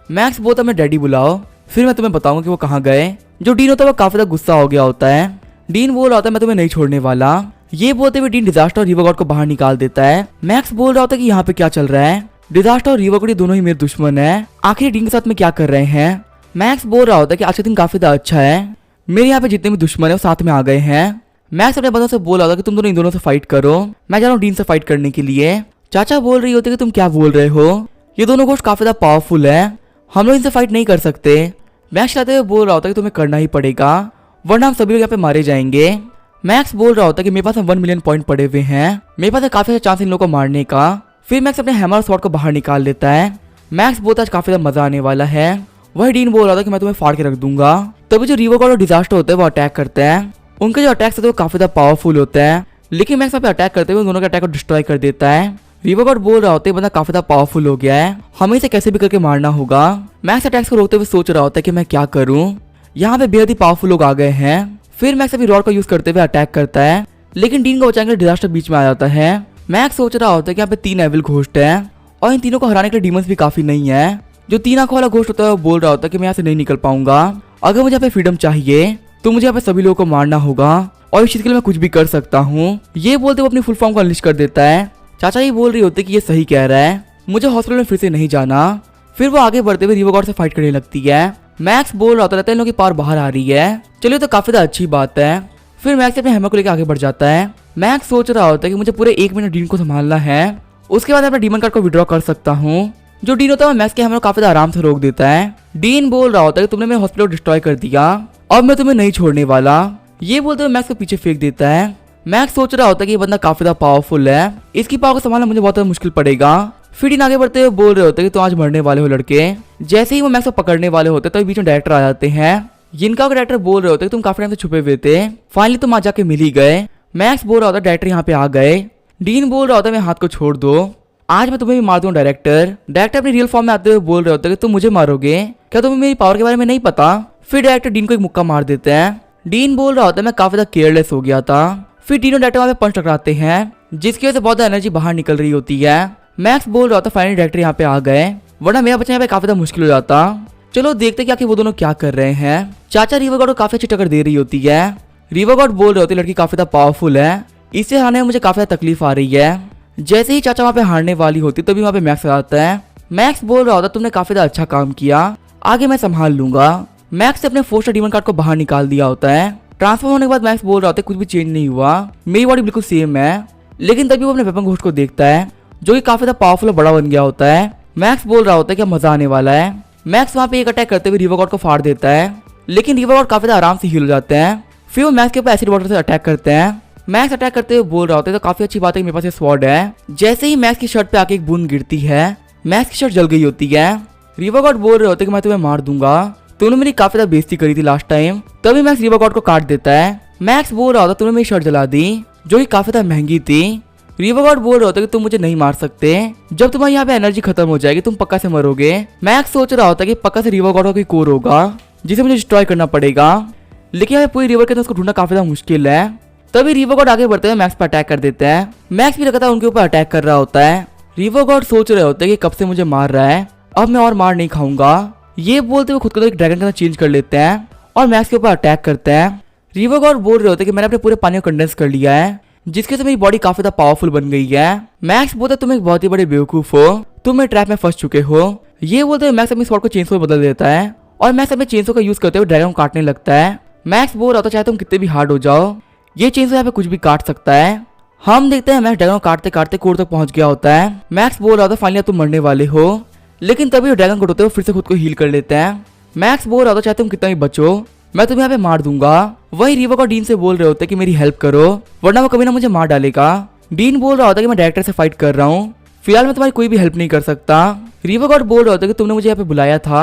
मैक्स बोलता है मैं डैडी बुलाओ फिर मैं तुम्हें बताऊंगा कि वो कहाँ गए। जो डीन होता है वो काफी ज्यादा गुस्सा हो गया होता है। डीन बोल रहा होता है मैं तुम्हें नहीं छोड़ने वाला। ये बोलते हुए डीन डिजास्टर और रिवर गॉड को बाहर निकाल देता है। मैक्स बोल रहा होता है कि यहाँ पे क्या चल रहा है, डिजास्टर और रिवर गॉड दोनों ही मेरे दुश्मन है, आखिर डीन के साथ में क्या कर रहे हैं। मैक्स बोल रहा होता है कि आज का दिन काफी ज्यादा अच्छा है, मेरे यहाँ पे जितने भी दुश्मन है वो साथ में आ गए हैं। मैक्स अपने बंदों से बोल रहा था कि तुम दोनों इन दोनों से फाइट करो, मैं जा रहा हूँ डीन से फाइट करने के लिए। चाचा बोल रही होती है कि तुम क्या बोल रहे हो, ये दोनों घोस्ट काफी ज्यादा पावरफुल है, हम लोग इनसे फाइट नहीं कर सकते। मैक्स चाहते हुए बोल रहा होता है कि तुम्हें करना ही पड़ेगा वरना हम सभी लोग यहाँ पे मारे जाएंगे। मैक्स बोल रहा होता है कि मेरे पास 1 मिलियन पॉइंट पड़े हुए हैं, मेरे पास काफी अच्छा चांस इन लोगों को मारने का। फिर मैक्स अपने हैमर और स्वॉर्ड को बाहर निकाल लेता है। मैक्स बोलता है आज काफी ज्यादा मजा आने वाला है। वही डीन बोल रहा था कि मैं तुम्हें फाड़ के रख दूंगा। तभी जो रिवर गॉड और डिजास्टर होते हैं वो अटैक करते हैं। उनके जो अटैक्स होते हैं वो काफी ज्यादा पावरफुल होते हैं, लेकिन मैक्स पे अटैक करते हुए दोनों के अटैक को डिस्ट्रॉय कर देता है। रिवर गॉड बोल रहा होता है बंदा काफी ज्यादा पावरफुल हो गया है, हमें इसे कैसे भी करके मारना होगा। मैक्स अटैक्स को रोकते हुए सोच रहा होता है कि मैं क्या करूं, यहाँ पे बेहद ही पावरफुल लोग आ गए हैं। फिर मैक्स अभी रॉड का यूज करते हुए अटैक करता है, लेकिन डीन को बचाने के लिए डिजास्टर बीच में आ जाता है। मैक्स सोच रहा होता है कि यहाँ पे 3 एविल घोस्ट है और इन तीनों को हराने के लिए डीमंस भी काफी नहीं है। जो 3 आंखों वाला घोस्ट होता है वो बोल रहा होता है कि मैं यहाँ से नहीं निकल पाऊंगा, अगर मुझे यहाँ पे फ्रीडम चाहिए तो मुझे यहाँ पे सभी लोगों को मारना होगा और इस चीज के लिए मैं कुछ भी कर सकता हूँ। ये बोलते वो अपनी फुल फॉर्म को अनलिश कर देता है। चाचा ये बोल रही होती है कि ये सही कह रहा है, मुझे हॉस्पिटल में फिर से नहीं जाना। फिर वो आगे बढ़ते हुए रिवर गॉड से फाइट करने लगती है। मैक्स बोल रहा रहता है इन लोगों की पावर बाहर आ रही है, चलिए तो काफी ज्यादा अच्छी बात है। फिर मैक्स अपने हैमर को लेकर आगे बढ़ जाता है। मैक्स सोच रहा होता है कि मुझे पूरे 1 मिनट डीन को संभालना है, उसके बाद अपना डीमन कार्ड को विड्रॉ कर सकता हूँ। जो डीन होता है मैक्स के हैमर को काफी ज्यादा आराम से रोक देता है। डीन बोल रहा होता है कि तुमने मेरे हॉस्पिटल को डिस्ट्रॉय कर दिया, अब मैं तुम्हें नहीं छोड़ने वाला। ये बोलते हुए मैक्स को पीछे फेंक देता है। मैक्स सोच रहा होता है कि ये बंदा काफी ज्यादा पावरफुल है, इसकी पावर को संभालना मुझे बहुत मुश्किल पड़ेगा। फिर डीन आगे बढ़ते हुए बोल रहे होते हैं कि तुम आज मरने वाले हो लड़के। जैसे ही वो मैक्स को पकड़ने वाले होते तभी बीच में डायरेक्टर आ जाते हैं। जिनका डायरेक्टर बोल रहे होते तुम काफी टाइम से छुपे हुए थे, फाइनली तुम आज जाके मिल ही गए। मैक्स बोल रहा होता डायरेक्टर यहाँ पे आ गए। डीन बोल रहा होता मेरे हाथ को छोड़ दो, आज मैं तुम्हें भी मार दूं। डायरेक्टर अपनी रियल फॉर्म में आते हुए बोल रहे होते कि तुम मुझे मारोगे, क्या तुम्हें मेरी पावर के बारे में नहीं पता। फिर डायरेक्टर डीन को एक मुक्का मार देते हैं। डीन बोल रहा होता है मैं काफी ज्यादा केयरलेस हो गया था। फिर डीन और डायरेक्टर वहां पे पंच टकराते हैं, जिसकी वजह से बहुत एनर्जी बाहर निकल रही होती है। मैक्स बोल रहा था फाइनली डायरेक्टर यहाँ पे आ गए, वरना मेरा बच्चा यहाँ पे काफी ज्यादा मुश्किल हो जाता। चलो देखते कि आखिर वो दोनों क्या कर रहे हैं। चाचा रिवर गॉड को काफी अच्छी टक्कर दे रही होती है। रिवर गॉड बोल रहे होते लड़की काफी ज्यादा पावरफुल है, इसे हारने में मुझे काफी ज्यादा तकलीफ आ रही है। जैसे ही चाचा वहाँ पे हारने वाली होती तभी वहाँ पे मैक्स आता है। मैक्स बोल रहा होता तुमने काफी ज्यादा अच्छा काम किया, आगे मैं संभाल लूंगा। मैक्स ने अपने 4 स्टार डीमन कार्ड को बाहर निकाल दिया होता है। ट्रांसफॉर्म होने के बाद मैक्स बोल रहा होता है कुछ भी चेंज नहीं हुआ, मेरी बॉडी बिल्कुल सेम है। लेकिन तभी वो अपने वेपन घोस्ट को देखता है जो कि काफी ज्यादा पावरफुल और बड़ा बन गया होता है। मैक्स बोल रहा होता है कि मजा आने वाला है। मैक्स वहाँ पे एक अटैक करते हुए रिवर गॉड को फाड़ देता है, लेकिन रिवर गॉड काफी ज्यादा आराम से हील हो जाते हैं। फिर वो मैक्स के ऊपर एसिड वाटर से अटैक करते हैं। मैक्स अटैक करते हुए बोल रहा होता है तो काफी अच्छी बात है कि मेरे पास ये स्वॉर्ड है। जैसे ही मैक्स की शर्ट पे आके एक बूंद गिरती है, मैक्स की शर्ट जल गई होती है। रिवर गॉड बोल रहे होते कि मैं तुम्हें मार दूंगा, तूने मेरी काफी ज्यादा बेइज्जती करी थी लास्ट टाइम। तभी मैक्स रिवर गॉड को काट देता है। मैक्स बोल रहा होता तूने मेरी शर्ट जला दी जो कि काफी ज्यादा महंगी थी। रिवर गॉड बोल रहे होते कि तुम मुझे नहीं मार सकते, जब तुम्हारी यहाँ पे एनर्जी खत्म हो जाएगी तुम पक्का से मरोगे। मैक्स सोच रहा होता कि पक्का से रिवर गॉड का कोई कोर होगा जिसे मुझे डिस्ट्रॉय करना पड़ेगा, लेकिन यहाँ पूरी रिवर के अंदर उसको ढूंढना काफी ज्यादा मुश्किल है। तभी रिवर गॉड आगे बढ़ते हुए मैक्स पर अटैक कर देते हैं। मैक्स भी लगातार उनके ऊपर अटैक कर रहा होता है। रिवर गॉड सोच रहे होते हैं कि कब से मुझे मार रहा है, अब मैं और मार नहीं खाऊंगा। ये बोलते हुए खुद को एक ड्रैगन के अंदर चेंज कर लेते हैं और मैक्स के ऊपर अटैक करते हैं। रिवर गॉड बोल रहे होते हैं कि मैंने अपने पूरे पानी को कंडेंस कर लिया है, जिसके से मेरी बॉडी काफी ज्यादा पावरफुल बन गई है। मैक्स बोलता है तुम एक बहुत ही बड़े बेवकूफ हो, तुम मेरे ट्रैप में फंस चुके हो। ये बोलते हुए मैक्स अपनी स्वॉर्ड को चेंसो में बदल देता है और मैक्स अपने चेंसो का यूज करते हुए ड्रैगन को काटने लगता है। मैक्स बोल रहा होता चाहे तुम कितने भी हार्ड हो जाओ, ये चेंसो यहाँ पे कुछ भी काट सकता है। हम देखते हैं मैक्स ड्रैगन को काटते काटते कोर तक पहुंच गया होता है। मैक्स बोल रहा था फाइनली तुम मरने वाले हो, लेकिन तभी ड्रैगन को उठाते हुए फिर से खुद को हील कर लेते हैं। मैक्स बोल रहा था चाहे तुम कितना भी बचो, मैं तुम्हें यहाँ पे मार दूंगा। वही रिवर को डीन से बोल रहे होते कि मेरी हेल्प करो, वरना वो कभी ना मुझे मार डालेगा। डीन बोल रहा होता कि मैं डायरेक्टर से फाइट कर रहा हूँ, फिलहाल मैं तुम्हारी कोई भी हेल्प नहीं कर सकता। रिवर गॉड बोल रहा होता कि तुमने मुझे यहाँ पे बुलाया था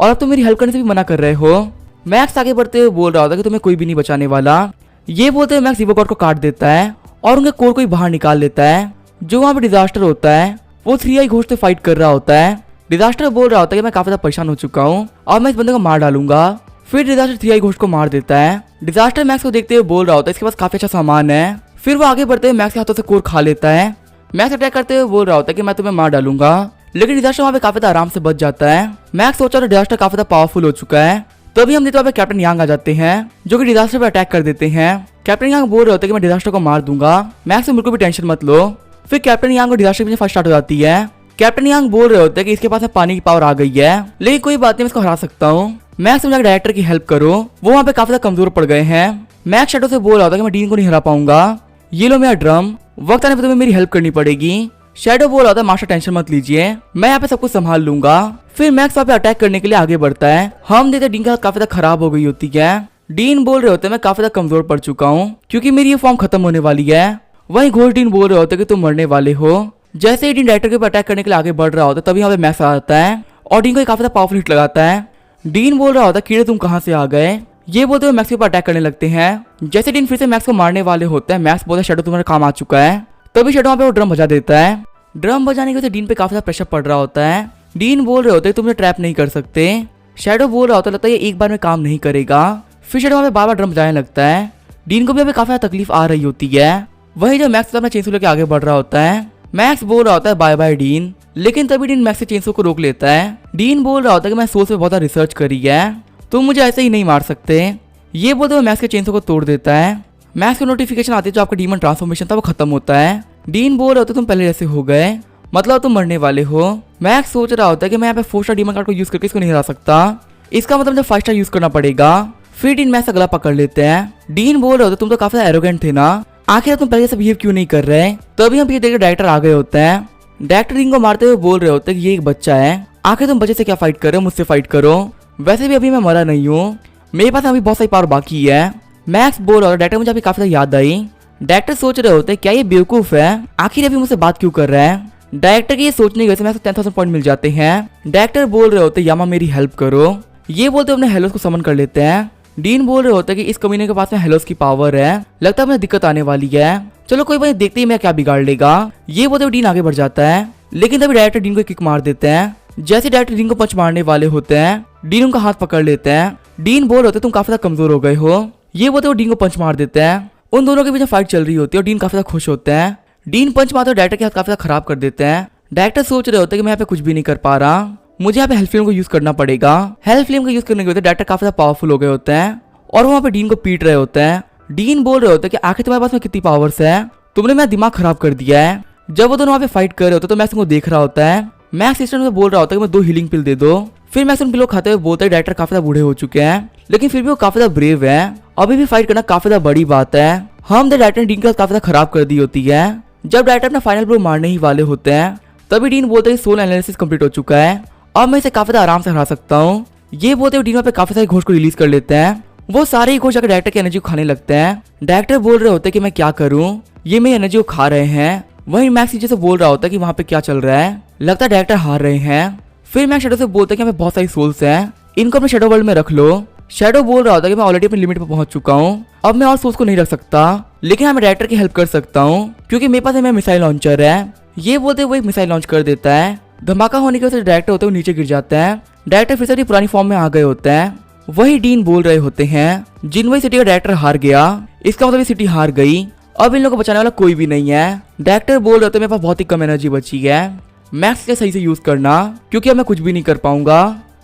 और अब तुम मेरी हेल्प करने से भी मना कर रहे हो। मैक्स आगे बढ़ते हुए बोल रहा होता कि तुम्हें कोई भी नहीं बचाने वाला। ये बोलते हुए मैक्स रिवर गॉड को काट देता है और उनके कोर को ही बाहर निकाल लेता है। जो वहाँ पे डिजास्टर होता है वो 3i घोस्ट से फाइट कर रहा होता है। डिजास्टर बोल रहा होता है कि मैं काफी ज्यादा परेशान हो चुका हूँ और मैं इस बंदे को मार डालूंगा। फिर डिजास्टर 3i घोस्ट को मार देता है। डिजास्टर मैक्स को देखते हुए बोल रहा होता है इसके पास काफी अच्छा सामान है। फिर वो आगे बढ़ते हुए मैक्स के हाथों से कोर खा लेता है। मैक्स अटैक करते हुए बोल रहा होता है कि मैं तुम्हें मार डालूंगा, लेकिन डिजास्टर वहाँ पे काफी ज्यादा आराम से बच जाता है। मैक्स सोचा डिजास्टर काफी ज्यादा पावरफुल हो चुका है। तभी हम देखते हैं कैप्टन यांग आ जाते हैं जो कि डिजास्टर पर अटैक कर देते हैं। कैप्टन यांग बोल रहे होते हैं कि मैं डिजास्टर को मार दूंगा, मैक्स से बिल्कुल भी टेंशन मत लो। फिर कैप्टन यांग को डिजास्टर के पीछे फाइट स्टार्ट हो जाती है। कैप्टन यांग बोल रहे होते हैं कि इसके पास में पानी की पावर आ गई है, लेकिन कोई बात नहीं, मैं इसको हरा सकता हूँ। मैक्स मुझे डायरेक्टर की हेल्प करो, वो वहाँ पे काफी ज्यादा कमजोर पड़ गए हैं। मैक्स शैडो से बोल रहा होता है कि मैं डीन को नहीं हरा पाऊंगा, ये लो मेरा ड्रम, वक्त आने पर तुम्हें मेरी हेल्प करनी पड़ेगी। शैडो बोल रहा था मास्टर टेंशन मत लीजिए, मैं यहाँ पे सब कुछ संभाल लूंगा। फिर मैक्स वहाँ पे अटैक करने के लिए आगे बढ़ता है। हम देखते डीन की हालत काफी ज्यादा खराब हो गई होती है। डीन बोल रहे होते हैं मैं काफी ज्यादा कमजोर पड़ चुका हूँ क्योंकि मेरी ये फॉर्म खत्म होने वाली है। वहीं घोष डीन बोल रहे होते कि तुम मरने वाले हो। जैसे ही डीन डायरेक्टर के ऊपर अटैक करने के लिए आगे बढ़ रहा होता है तभी यहाँ पे मैक्स आ जाता है और डीन को काफी ज्यादा पावरफुल हिट लगाता है। डीन बोल रहा होता है कीड़े तुम कहाँ से आ गए, ये बोलते हुए मैक्स के ऊपर अटैक करने लगते हैं। जैसे डीन फिर से मैक्स को मारने वाले होते हैं, मैक्स बोलता है शैडो तुम्हारा काम आ चुका है। तभी शैडो वहाँ पे वो ड्रम बजा देता है। ड्रम बजाने की वजह से डीन पे काफी ज्यादा प्रेशर पड़ रहा होता है। डीन बोल रहे होते तुम ट्रैप नहीं कर सकते। शैडो बोल रहा होता लगता है ये एक बार में काम नहीं करेगा। फिर शैडो वहाँ पे बार बार ड्रम बजाने लगता है। डीन को भी अभी काफी ज्यादा तकलीफ आ रही होती है। वही जब मैक्स अपना चेंसो लेके आगे बढ़ रहा होता है, मैक्स बोल रहा होता है बाय बाय डीन, लेकिन तभी डीन मैक्स के चेंसो को रोक लेता है। डीन बोल रहा होता है कि मैं सोर्स पे बहुत ज्यादा रिसर्च करी है, तुम मुझे ऐसे ही नहीं मार सकते। ये बोलते हुए मैक्स के चेंसो को तोड़ देता है। मैक्स को नोटिफिकेशन आती है जो आपका डीमन ट्रांसफॉर्मेशन था वो खत्म होता है। डीन बोल रहे होते तुम पहले जैसे हो गए, मतलब तुम मरने वाले हो। मैक्स सोच रहा होता है कि मैं यहाँ पे 4 स्टार डीमन कार्ड को यूज करके इसको नहीं हरा सकता, इसका मतलब मुझे 5 स्टार यूज करना पड़ेगा। फिर डीन मैक्स अगला पकड़ लेते हैं। डीन बोल रहे होते तुम तो काफी एरोगेंट थे ना, आखिर तुम पहले से बिहेव क्यों नहीं कर रहे। तभी हम पीछे देखकर डायरेक्टर आ गए होते हैं। डायरेक्टर डीन को मारते हुए बोल रहे होते हैं कि ये एक बच्चा है, आखिर तुम बच्चे से क्या फाइट कर रहे हो, मुझसे फाइट करो। वैसे भी अभी मैं मरा नहीं हूँ, मेरे पास अभी बहुत सारी पावर बाकी है। मैक्स बोल रहा होता डायरेक्टर मुझे अभी काफी ज्यादा याद आई। डायरेक्टर सोच रहे होते क्या ये बेवकूफ है, आखिर अभी मुझसे बात क्यों कर रहा है। डायरेक्टर की ये सोचने की वजह से मैक्स को 10,000 पॉइंट मिल जाते हैं। डायरेक्टर बोल रहे होते यामा मेरी हेल्प करो, ये बोलते अपने हेलोस को समन कर लेते हैं। डीन बोल रहे होते कि इस कमीने के पास में हेलोस की पावर है, लगता है मुझे दिक्कत आने वाली है, चलो कोई बात देखते ही मैं क्या बिगाड़ लेगा। ये बोलते हुए डीन आगे बढ़ जाता है, लेकिन तभी डायरेक्टर डीन को किक मार देते हैं। जैसे डायरेक्टर डीन को पंच मारने वाले होते हैं, डीन उनका हाथ पकड़ लेते हैं। डीन बोल रहे तुम काफी ज्यादा कमजोर हो गए हो, ये बोलते हुए डीन को पंच मार देते हैं। उन दोनों के बीच फाइट चल रही होती है और डीन काफी ज्यादा खुश होते हैं। डीन पंच मारते डायरेक्टर के हाथ काफी ज्यादा खराब कर देते हैं। डायरेक्टर सोच रहे होते हैं कि मैं यहाँ पे कुछ भी नहीं कर पा रहा, मुझे यहाँ पे हेल्प फ्लेम को यूज करना पड़ेगा। हेल्प फ्लेम का यूज करने के वजह डायरेक्टर काफी ज्यादा पावरफुल हो गए होते हैं और वो वहाँ पे डीन को पीट रहे होते हैं। डीन बोल रहे होते हैं कि आखिर तुम्हारे पास में कितनी पावर्स है, तुमने मेरा दिमाग खराब कर दिया है। जब वो दोनों वहाँ पे फाइट कर रहे होते तो मैक्स उनको देख रहा होता है। मैक्स सिस्टम से बोल रहा होता है कि मैं 2 हीलिंग पिल दे दो। फिर मैक्स उन पिलो खाते हुए बोलता है डायरेक्टर काफी ज्यादा बूढ़े हो चुके हैं, लेकिन फिर भी वो काफी ज्यादा ब्रेव है, अभी भी फाइट करना काफी ज्यादा बड़ी बात है। हम डायरेक्टर ने डीन के साथ काफी ज्यादा खराब कर दी होती है। जब डायरेक्टर अपना फाइनल ब्लो मारने ही वाले होते हैं तभी डीन बोलते हैं सोल एनालिसिस कंप्लीट हो चुका है, अब मैं इसे काफी ज्यादा आराम से हरा सकता हूँ। ये बोलते हुए डीन वहाँ पे काफी सारे घोष को रिलीज कर लेते हैं। वो सारे ही घोष आकर डायरेक्टर की एनर्जी को खाने लगते हैं। डायरेक्टर बोल रहे होते हैं कि मैं क्या करूँ, ये मेरी एनर्जी को खा रहे हैं। वहीं मैक्स नीचे से बोल रहा होता है कि वहाँ पे क्या चल रहा है, लगता है डायरेक्टर हार रहे हैं। फिर मैक्स शैडो से बोलता है कि यहाँ पे बहुत सारी सोल्स हैं, इनको अपने शैडो वर्ल्ड में रख लो। शैडो बोल रहा होता है कि मैं ऑलरेडी अपनी लिमिट पर पहुंच चुका हूँ, अब मैं और सोल्स को नहीं रख सकता, लेकिन हाँ मैं डायरेक्टर की हेल्प कर सकता हूँ क्योंकि मेरे पास में मिसाइल लॉन्चर है। ये बोलते हुए वो एक मिसाइल लॉन्च कर देता है। धमाका होने की वजह से डायरेक्टर होते हुए नीचे गिर जाते हैं। डायरेक्टर फिर से अपनी पुरानी फॉर्म में आ गए होते हैं। वही डीन बोल रहे होते हैं जिनवई सिटी का डायरेक्टर हार गया, इसका मतलब ये सिटी हार गई, अब इन लोगों को बचाने वाला कोई भी नहीं है। डायरेक्टर बोल रहे होते मेरे पास बहुत ही कम एनर्जी बची है, मैक्स का सही से यूज करना क्योंकि अब मैं कुछ भी नहीं कर पाऊंगा।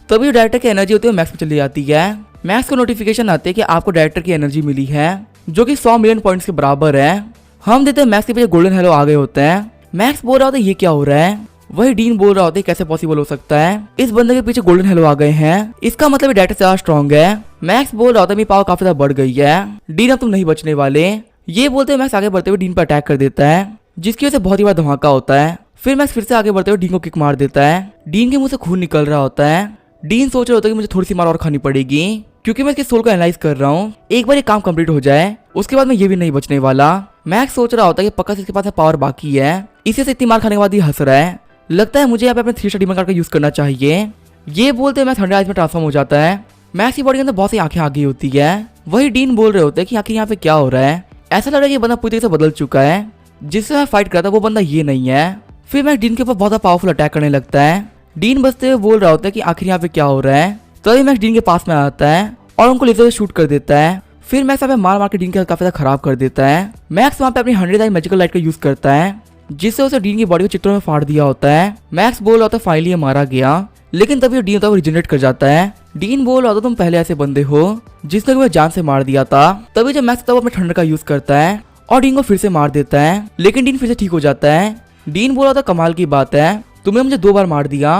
तभी डायरेक्टर की एनर्जी होती है मैक्स में चली जाती है। मैक्स को नोटिफिकेशन आते हैं कि आपको डायरेक्टर की एनर्जी मिली है जो कि 100 मिलियन पॉइंट्स के बराबर है। हम देते हैं मैक्स के पीछे गोल्डन हेलो आ गए होते हैं। मैक्स बोल रहा होता है ये क्या हो रहा है, वही डीन बोल रहा होता है कैसे पॉसिबल हो सकता है, इस बंदे के पीछे गोल्डन हेलो आ गए हैं, इसका मतलब डायरेक्टर ज्यादा स्ट्रॉन्ग है। मैक्स बोल रहा होता है मेरी पावर काफी ज्यादा बढ़ गई है, डीन अब तुम नहीं बचने वाले। ये बोलते हुए मैक्स आगे बढ़ते हुए डीन पर अटैक कर देता है जिसकी वजह से बहुत ही बड़ा धमाका होता है। फिर मैक्स फिर से आगे बढ़ते हुए डीन को किक मार देता है। डीन के मुंह से खून निकल रहा होता है। डीन सोच रहा होता है कि मुझे थोड़ी सी मार और खानी पड़ेगी क्योंकि मैं इसके सोल को एनालाइज कर रहा हूँ, एक बार ये काम कंप्लीट हो जाए उसके बाद मैं ये भी नहीं बचने वाला। मैक्स सोच रहा होता है कि पक्का से इसके पास पावर बाकी है, इसी से इतनी मार खाने के बाद ये हंस रहा है, लगता है मुझे यहाँ पे अपने 3 स्टार डीमन कार्ड का यूज करना चाहिए। ये बोलते मैक्स 100 आइज में ट्रांसफॉर्म हो जाता है। मैक्स की बॉडी के अंदर बहुत सी आंखें आ गई होती है। वही डीन बोल रहे होते हैं कि आखिर यहाँ पे क्या हो रहा है, ऐसा लग रहा है कि ये बंदा पूरी तरीके से बदल चुका है, जिससे मैं फाइट करता वो बंदा ये नहीं है। फिर मैक्स डीन के ऊपर बहुत पावरफुल अटैक करने लगता है। डीन बचते हुए बोल रहा होता है कि आखिर यहाँ पे क्या हो रहा है, तभी मैक्स डीन के पास में आता है और उनको लेजर से शूट कर देता है। फिर मैक्स यहाँ पे मार मार के डीन के काफी ज्यादा खराब कर देता है। मैक्स वहाँ पे अपनी 100 आई मैजिकल लाइट का यूज करता है जिससे उसे डीन की बॉडी को चित्रों में फाड़ दिया होता है। मैक्स बोल रहा होता है फाइनली ये मारा गया, लेकिन तभी डीन होता है वो रिजनरेट कर जाता है। डीन बोल रहा होता तुम पहले ऐसे बंदे हो जिसने तुम्हें जान से मार दिया था। तभी जब मैक्स तब अपने ठंडर का यूज करता है और डीन को फिर से मार देता है, लेकिन डीन फिर से ठीक हो जाता है। डीन बोल रहा था कमाल की बात है, तुमने मुझे 2 बार मार दिया।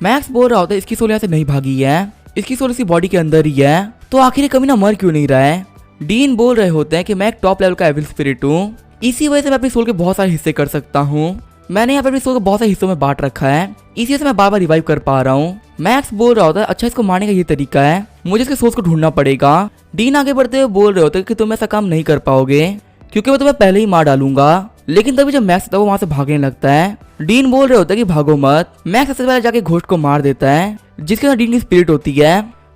मैक्स बोल रहा होता है इसकी सोल यहाँ से नहीं भागी है, इसकी सोल इसकी बॉडी के अंदर ही है, तो आखिर ये कभी ना मर क्यों नहीं रहा है। डीन बोल रहे होते हैं कि मैं एक टॉप लेवल का एविल स्पिरिट हूँ, इसी वजह से मैं अपनी सोल के बहुत सारे हिस्से कर सकता हूँ। मैंने यहाँ पे अपनी सोल को बहुत सारे हिस्सों में बांट रखा है, इसी वजह से मैं बार बार रिवाइव कर पा रहा हूँ। मैक्स बोल रहा होता है अच्छा इसको मारने का ये तरीका है, मुझे इसके सोल्स को ढूंढना पड़ेगा। डीन आगे बढ़ते हुए बोल रहे होते हैं कि तुम ऐसा काम नहीं कर पाओगे क्योंकि मैं तुम्हें पहले ही मार डालूंगा। लेकिन तभी जब मैक्स था वो वहां से भागने लगता है। डीन बोल रहे होते हैं कि भागो मत। मैक्स सबसे पहले जाके घोस्ट को मार देता है जिसके अंदर डीन की स्पिरिट होती है।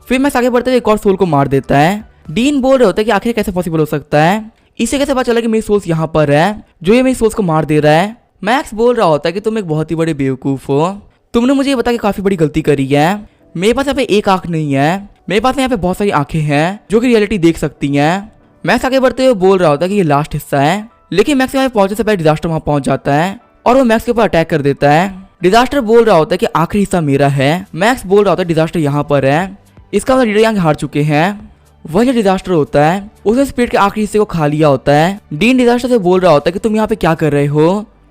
फिर मैक्स आगे बढ़ते हुए एक और सोल को मार देता है। डीन बोल रहे होते हैं कि आखिर कैसे पॉसिबल हो सकता है, इससे कैसे पता चला कि मेरी सोल्स यहाँ पर है जो ये मेरी सोल्स को मार दे रहा है। मैक्स बोल रहा होता है कि तुम एक बहुत ही बड़े बेवकूफ हो, तुमने मुझे ये बता के काफी बड़ी गलती करी है। मेरे पास यहाँ पे एक आंख नहीं है, मेरे पास यहाँ पे बहुत सारी आंखें हैं जो कि रियलिटी देख सकती हैं। मैक्स आगे बढ़ते हुए बोल रहा होता है कि ये लास्ट हिस्सा है, लेकिन मैक्स यहाँ पहुंचने से पहले डिजास्टर वहां पहुंच जाता है और वो मैक्स के ऊपर अटैक कर देता है। डिजास्टर बोल रहा होता है कि आखिरी हिस्सा मेरा है। मैक्स बोल रहा होता है डिजास्टर यहाँ पर है, इसका मतलब लीडर यहाँ हार चुके हैं। वही डिजास्टर होता है उसने स्पिरिट के आखिरी हिस्से को खा लिया होता है। डीन डिजास्टर से बोल रहा होता है कि तुम यहाँ पे क्या कर रहे हो,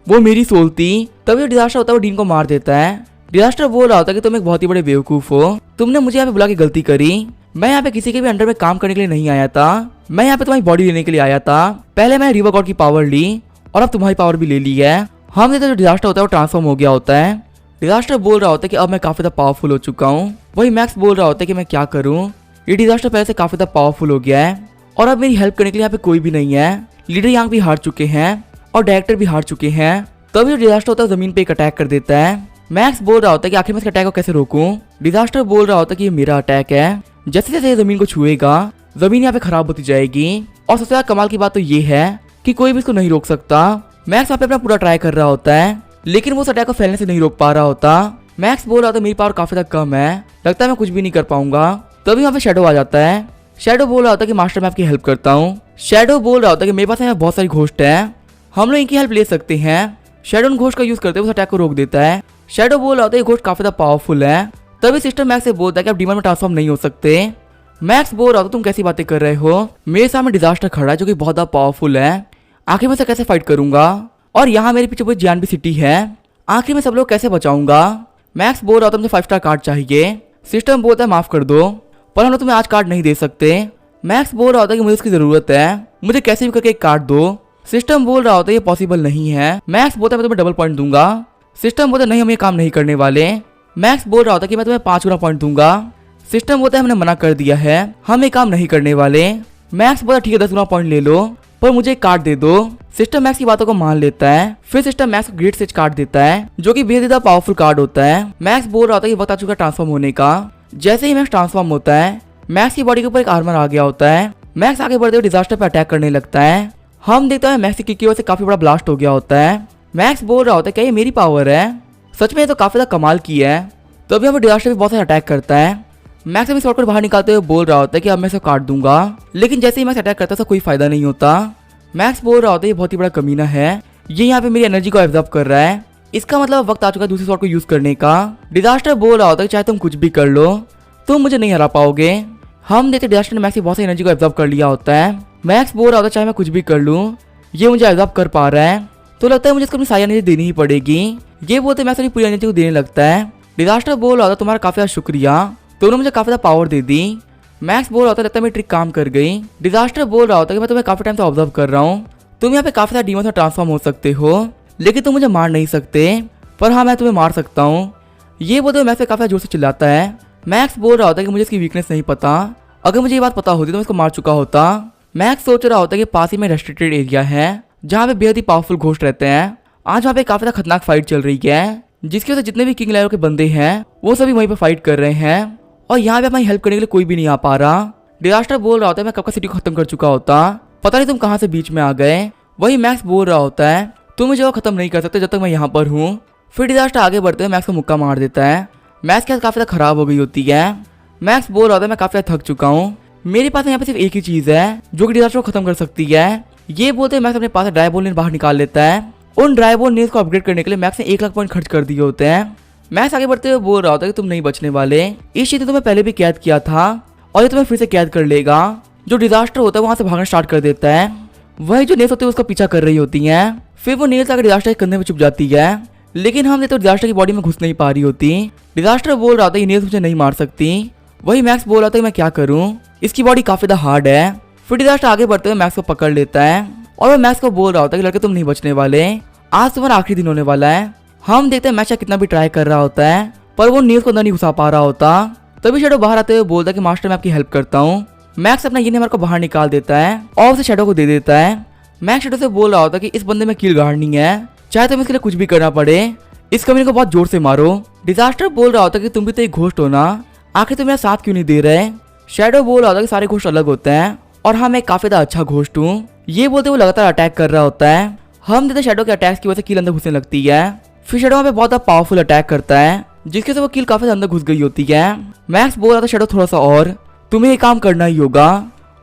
वो मेरी सोल थी। तभी डिजास्टर होता है वो डीन को मार देता है। डिजास्टर बोल रहा होता है कि तुम एक बहुत ही बड़े बेवकूफ हो, तुमने मुझे यहाँ पे बुला के गलती करी। मैं यहाँ पे किसी के भी अंडर में काम करने के लिए नहीं आया था, मैं यहाँ पे तुम्हारी बॉडी लेने के लिए आया था। पहले मैं रिवर गॉड की पावर ली और अब तुम्हारी पावर भी ले ली है। हम देते जो डिजास्टर होता है वो ट्रांसफॉर्म हो गया होता है। डिजास्टर बोल रहा होता है कि अब मैं काफी ज्यादा पावरफुल हो चुका हूँ। वही मैक्स बोल रहा होता है कि मैं क्या करूँ, ये डिजास्टर पहले से काफी ज्यादा पावरफुल हो गया है और अब मेरी हेल्प करने के लिए यहाँ पे कोई भी नहीं है। लीडर यहाँ भी हार चुके हैं और डायरेक्टर भी हार चुके हैं। तभी जो डिजास्टर होता है जमीन पे एक अटैक कर देता है। मैक्स बोल रहा होता है कि आखिर मैं इसके अटैक को कैसे रोकूं। डिजास्टर बोल रहा होता है कि ये मेरा अटैक है, जैसे जैसे ये जमीन को छुएगा जमीन यहाँ पे खराब होती जाएगी। और सबसे ज्यादा कमाल की बात तो ये है कि कोई भी इसको नहीं रोक सकता। मैक्स वहाँ पे अपना पूरा ट्राई कर रहा होता है, लेकिन वो उस अटैक को फैलने से नहीं रोक पा रहा होता। मैक्स बोल रहा था मेरी पावर काफी ज्यादा कम है, लगता है मैं कुछ भी नहीं कर पाऊंगा। तभी वहाँ पे शैडो आ जाता है। शैडो बोल रहा होता है कि मास्टर मैं आपकी हेल्प करता हूँ। शैडो बोल रहा होता है कि मेरे पास यहाँ बहुत सारी घोस्ट है, हम लोग इनकी हेल्प ले सकते हैं। शैडो उन घोस्ट का यूज करते हुए उस अटैक को रोक देता है। शैडो बोल रहा होता है ये घोस्ट काफी ज्यादा पावरफुल है। तभी सिस्टर मैक्स से बोलता है कि आप डीमन में ट्रांसफॉर्म नहीं हो सकते। मैक्स बोल रहा होता तुम कैसी बातें कर रहे हो, मेरे सामने डिजास्टर खड़ा है जो कि बहुत ज्यादा पावरफुल है, आखिर मैं से कैसे फाइट करूंगा, और यहाँ मेरे पीछे पूरी जानवी सिटी है, आखिर मैं सब लोग कैसे बचाऊंगा। मैक्स बोल रहा होता मुझे 5 स्टार कार्ड चाहिए। सिस्टर बोलता है माफ कर दो पर हम लोग तुम्हें आज कार्ड नहीं दे सकते। मैक्स बोल रहा होता है कि मुझे उसकी जरूरत है, मुझे कैसे भी करके एक कार्ड दो। सिस्टम बोल रहा होता है ये पॉसिबल नहीं है। मैक्स बोलता है मैं तुम्हें डबल पॉइंट दूंगा। सिस्टम बोलता है नहीं हम ये काम नहीं करने वाले। मैक्स बोल रहा होता है कि मैं तुम्हें 5 गुना पॉइंट दूंगा। सिस्टम बोलता है हमने मना कर दिया है, हम ये काम नहीं करने वाले। मैक्स बोलता है ठीक है 10 गुना पॉइंट ले लो पर मुझे एक कार्ड दे दो। सिस्टम मैक्स की बातों को मान लेता है। फिर सिस्टम मैक्स को ग्रेट सेज कार्ड देता है जो कि बेहद ज्यादा पावरफुल कार्ड होता है। मैक्स बोल रहा होता है कि वक्त आ चुका ट्रांसफॉर्म होने का। जैसे ही मैक्स ट्रांसफॉर्म होता है मैक्स की बॉडी के ऊपर एक आर्मर आ गया होता है। मैक्स आगे बढ़ते हुए डिजास्टर पर अटैक करने लगता है। हम देखते हैं मैक्स की वजह से काफी बड़ा ब्लास्ट हो गया होता है। मैक्स बोल रहा होता है क्या ये मेरी पावर है, सच में ये तो काफी ज्यादा कमाल की है। तभी हमें डिजास्टर भी बहुत सारा अटैक करता है। मैक्स अभी शॉर्टकट बाहर निकालते हुए बोल रहा होता है कि अब मैं इसे काट दूंगा, लेकिन जैसे ही मैक्स अटैक करता है तो कोई फायदा नहीं होता। मैक्स बोल रहा होता है ये बहुत ही बड़ा कमीना है, ये यहाँ पे मेरी एनर्जी को एब्जॉर्ब कर रहा है, इसका मतलब वक्त आ चुका है दूसरे शॉट को यूज करने का। डिजास्टर बोल रहा होता है चाहे तुम कुछ भी कर लो तुम मुझे नहीं हरा पाओगे। हम देखते डिजास्टर ने मैक्स की बहुत सी एनर्जी को एब्जॉर्ब कर लिया होता है। मैक्स बोल रहा होता है चाहे मैं कुछ भी कर लूँ ये मुझे एब्जॉर्ब कर पा रहा है, तो लगता है मुझे इसको अपनी सारी एनर्जी देनी ही पड़ेगी। ये बोलते मैक्स अपनी पूरी एनर्जी को देने लगता है। डिजास्टर बोल रहा होता है तुम्हारा काफी ज्यादा शुक्रिया, तुमने मुझे काफी ज्यादा पावर दे दी। मैक्स बोल रहा होता है लगता है मेरी ट्रिक काम कर गई। डिजास्टर बोल रहा होता है कि मैं तुम्हें काफी टाइम से ऑब्जर्व कर रहा हूँ, तुम यहाँ पे काफी सारे डीमन में ट्रांसफॉर्म हो सकते हो लेकिन तुम मुझे मार नहीं सकते, पर हाँ मैं तुम्हें मार सकता हूँ। ये बोलते हुए मैक्स पे काफी जोर से चिल्लाता है। मैक्स बोल रहा होता है कि मुझे इसकी वीकनेस नहीं पता, अगर मुझे ये बात पता होती तो मैं इसको मार चुका होता। मैक्स सोच रहा होता है कि पास ही में रेस्ट्रिक्टेड एरिया है जहाँ पे बेहद ही पावरफुल घोस्ट रहते हैं। आज वहाँ पे काफी ज्यादा खतरनाक फाइट चल रही है जिसकी वजह से जितने भी किंग लेवल के बंदे हैं वो सभी वहीं पे फाइट कर रहे हैं और यहाँ पे हमारी हेल्प करने के लिए कोई भी नहीं आ पा रहा। डिजास्टर बोल रहा होता है मैं कब का सिटी को खत्म कर चुका होता, पता नहीं तुम कहाँ से बीच में आ गए। वही मैक्स बोल रहा होता है तुम मुझे वो खत्म नहीं कर सकते जब तक मैं यहाँ पर हूँ। फिर डिजास्टर आगे बढ़ते हुए मैक्स को मुक्का मार देता है। मैक्स की हालत काफी ज्यादा खराब हो गई होती है। मैक्स बोल रहा होता है मैं काफी ज्यादा थक चुका हूँ, मेरे पास यहाँ पे सिर्फ एक ही चीज है जो कि डिजास्टर को खत्म कर सकती है। ये बोलते हुए मैक्स अपने पास ड्राई बॉल नेल बाहर निकाल लेता है। उन ड्राई बॉल नेल्स को अपग्रेड करने के लिए मैक्स ने 1 लाख पॉइंट खर्च कर दिए होते हैं। मैक्स आगे बढ़ते हुए बोल रहा होता है कि तुम नहीं बचने वाले, इस चीज ने तुम्हें पहले भी कैद किया था और ये तुम्हें फिर से कैद कर लेगा। जो डिजास्टर होता है वहां से भागना स्टार्ट कर देता है। वही जो नेल्स होते हैं उसका पीछा कर रही होती हैं। फिर वो नेल्स आकर डिजास्टर के कंधे में चुप जाती है, लेकिन हम तो डिजास्टर की बॉडी में घुस नहीं पा रही होती। डिजास्टर बोल रहा था ये नेल्स मुझे नहीं मार सकती। वही मैक्स बोल रहा था कि मैं क्या करूं, इसकी बॉडी काफी ज्यादा हार्ड है। फिर डिजास्टर आगे बढ़ते हुए मैक्स को पकड़ लेता है और वो मैक्स को बोल रहा होता है कि लड़के तुम नहीं बचने वाले, आज तुम्हारा आखिरी दिन होने वाला है। हम देखते हैं मैक्स कितना भी ट्राई कर रहा होता है पर वो नेल्स को अंदर नहीं घुसा पा रहा होता। तभी शैडो बाहर आते हुए बोलता है कि मास्टर मैं आपकी हेल्प करता हूँ। मैक्स अपना ये नेमर को बाहर निकाल देता है और उसे शैडो को दे देता है। मैक्स शैडो से बोल रहा होता है कि इस बंदे में कील गाड़नी है, चाहे तुम्हें इसके लिए कुछ भी करना पड़े, इस कमीने को बहुत जोर से मारो। डिजास्टर बोल रहा होता है कि तुम भी तो एक घोस्ट हो ना, आखिर तुम मेरा साथ क्यों नहीं दे रहे। शैडो बोल रहा होता है कि सारे घोस्ट अलग होते हैं और हाँ मैं काफी ज्यादा अच्छा घोस्ट हूँ। ये बोलते हुए लगातार अटैक कर रहा होता है। हम देते शैडो के अटैक्स की वजह से कील अंदर घुसने लगती है। फिर शैडो वहाँ पे बहुत पावरफुल अटैक करता है जिसके से वो कील काफी अंदर घुस गई होती है। मैक्स बोल रहा था शैडो थोड़ा सा और, तुम्हें ये काम करना ही होगा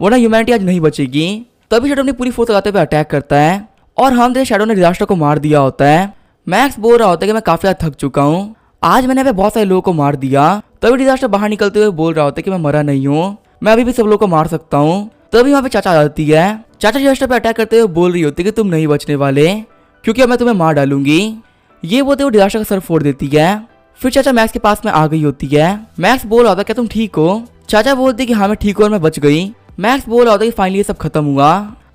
वरना ह्यूमैनिटी आज नहीं बचेगी। तभी शैडो अपनी पूरी फोर्स लगाते हुए अटैक करता है और हम देते शैडो ने डिजास्टर को मार दिया होता है। मैक्स बोल रहा होता है कि मैं काफी ज्यादा थक चुका हूँ, आज मैंने बहुत सारे लोगों को मार दिया। तभी डिजास्टर बाहर निकलते हुए बोल रहा होता है कि मैं मरा नहीं हूँ, मैं अभी भी सब लोगों को मार सकता हूँ। तभी वहाँ पे चाचा आ जाती है। चाचा डिजास्टर पे अटैक करते हुए बोल रही होती है कि तुम नहीं बचने वाले क्योंकि अब मैं तुम्हें मार डालूंगी। ये बोलते हुए डिजास्टर का सर फोड़ देती है। फिर चाचा मैक्स के पास में आ गई होती है। मैक्स बोल रहा था क्या तुम ठीक हो। चाचा बोलते कि हाँ मैं ठीक हूँ और मैं बच गई। मैक्स बोल रहा था कि फाइनली ये सब खत्म हुआ,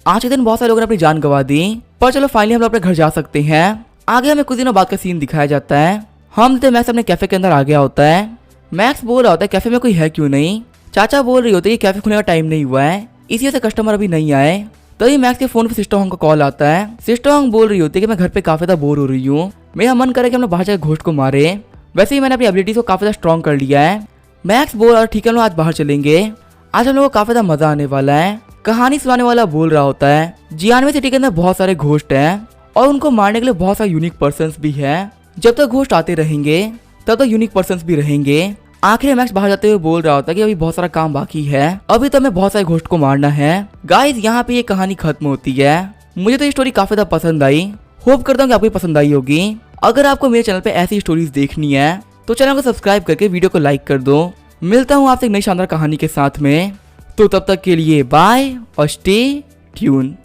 आज के दिन बहुत सारे लोगों ने अपनी जान गंवा दी, पर चलो फाइनली हम लोग अपने घर जा सकते हैं। आगे हमें कुछ दिनों बाद का सीन दिखाया जाता है। हम मैक्स अपने कैफे के अंदर आ गया होता है। मैक्स बोल रहा होता है कैफे में कोई है क्यों नहीं। चाचा बोल रही होती है कि कैफे खुलने का टाइम नहीं हुआ है, इसी वजह से कस्टमर अभी नहीं आए। तभी मैक्स के फोन पे सिस्टर होंग का कॉल आता है। सिस्टर होंग बोल रही होती है कि मैं घर पे काफी ज्यादा बोर हो रही हूँ, मेरा मन करे कि हम लोग बाहर जाकर घोस्ट को मारे। वैसे ही मैंने अपनी एबिलिटीज को काफी ज्यादा स्ट्रॉन्ग कर लिया है। मैक्स बोल रहा ठीक है हम लोग आज बाहर चलेंगे, आज हम लोग को काफी ज्यादा मजा आने वाला है। कहानी सुनाने वाला बोल रहा होता है जियानवे सिटी के अंदर बहुत सारे घोस्ट हैं और उनको मारने के लिए बहुत सारे यूनिक पर्सन्स भी हैं। जब तक घोस्ट आते रहेंगे तब तक यूनिक पर्सन्स भी रहेंगे। आखिर मैक्स बाहर जाते हुए बोल रहा होता है कि अभी बहुत सारा काम बाकी है, अभी तो हमें बहुत सारे घोस्ट को मारना है। गाइस यहाँ पे ये कहानी खत्म होती है। मुझे तो ये स्टोरी काफी ज्यादा पसंद आई। होप करता हूँ कि आपको पसंद आई होगी। अगर आपको मेरे चैनल पे ऐसी स्टोरीज देखनी है तो चैनल को सब्सक्राइब करके वीडियो को लाइक कर दो। मिलता हूँ आपसे एक नई शानदार कहानी के साथ में, तो तब तक के लिए बाय और स्टे ट्यून।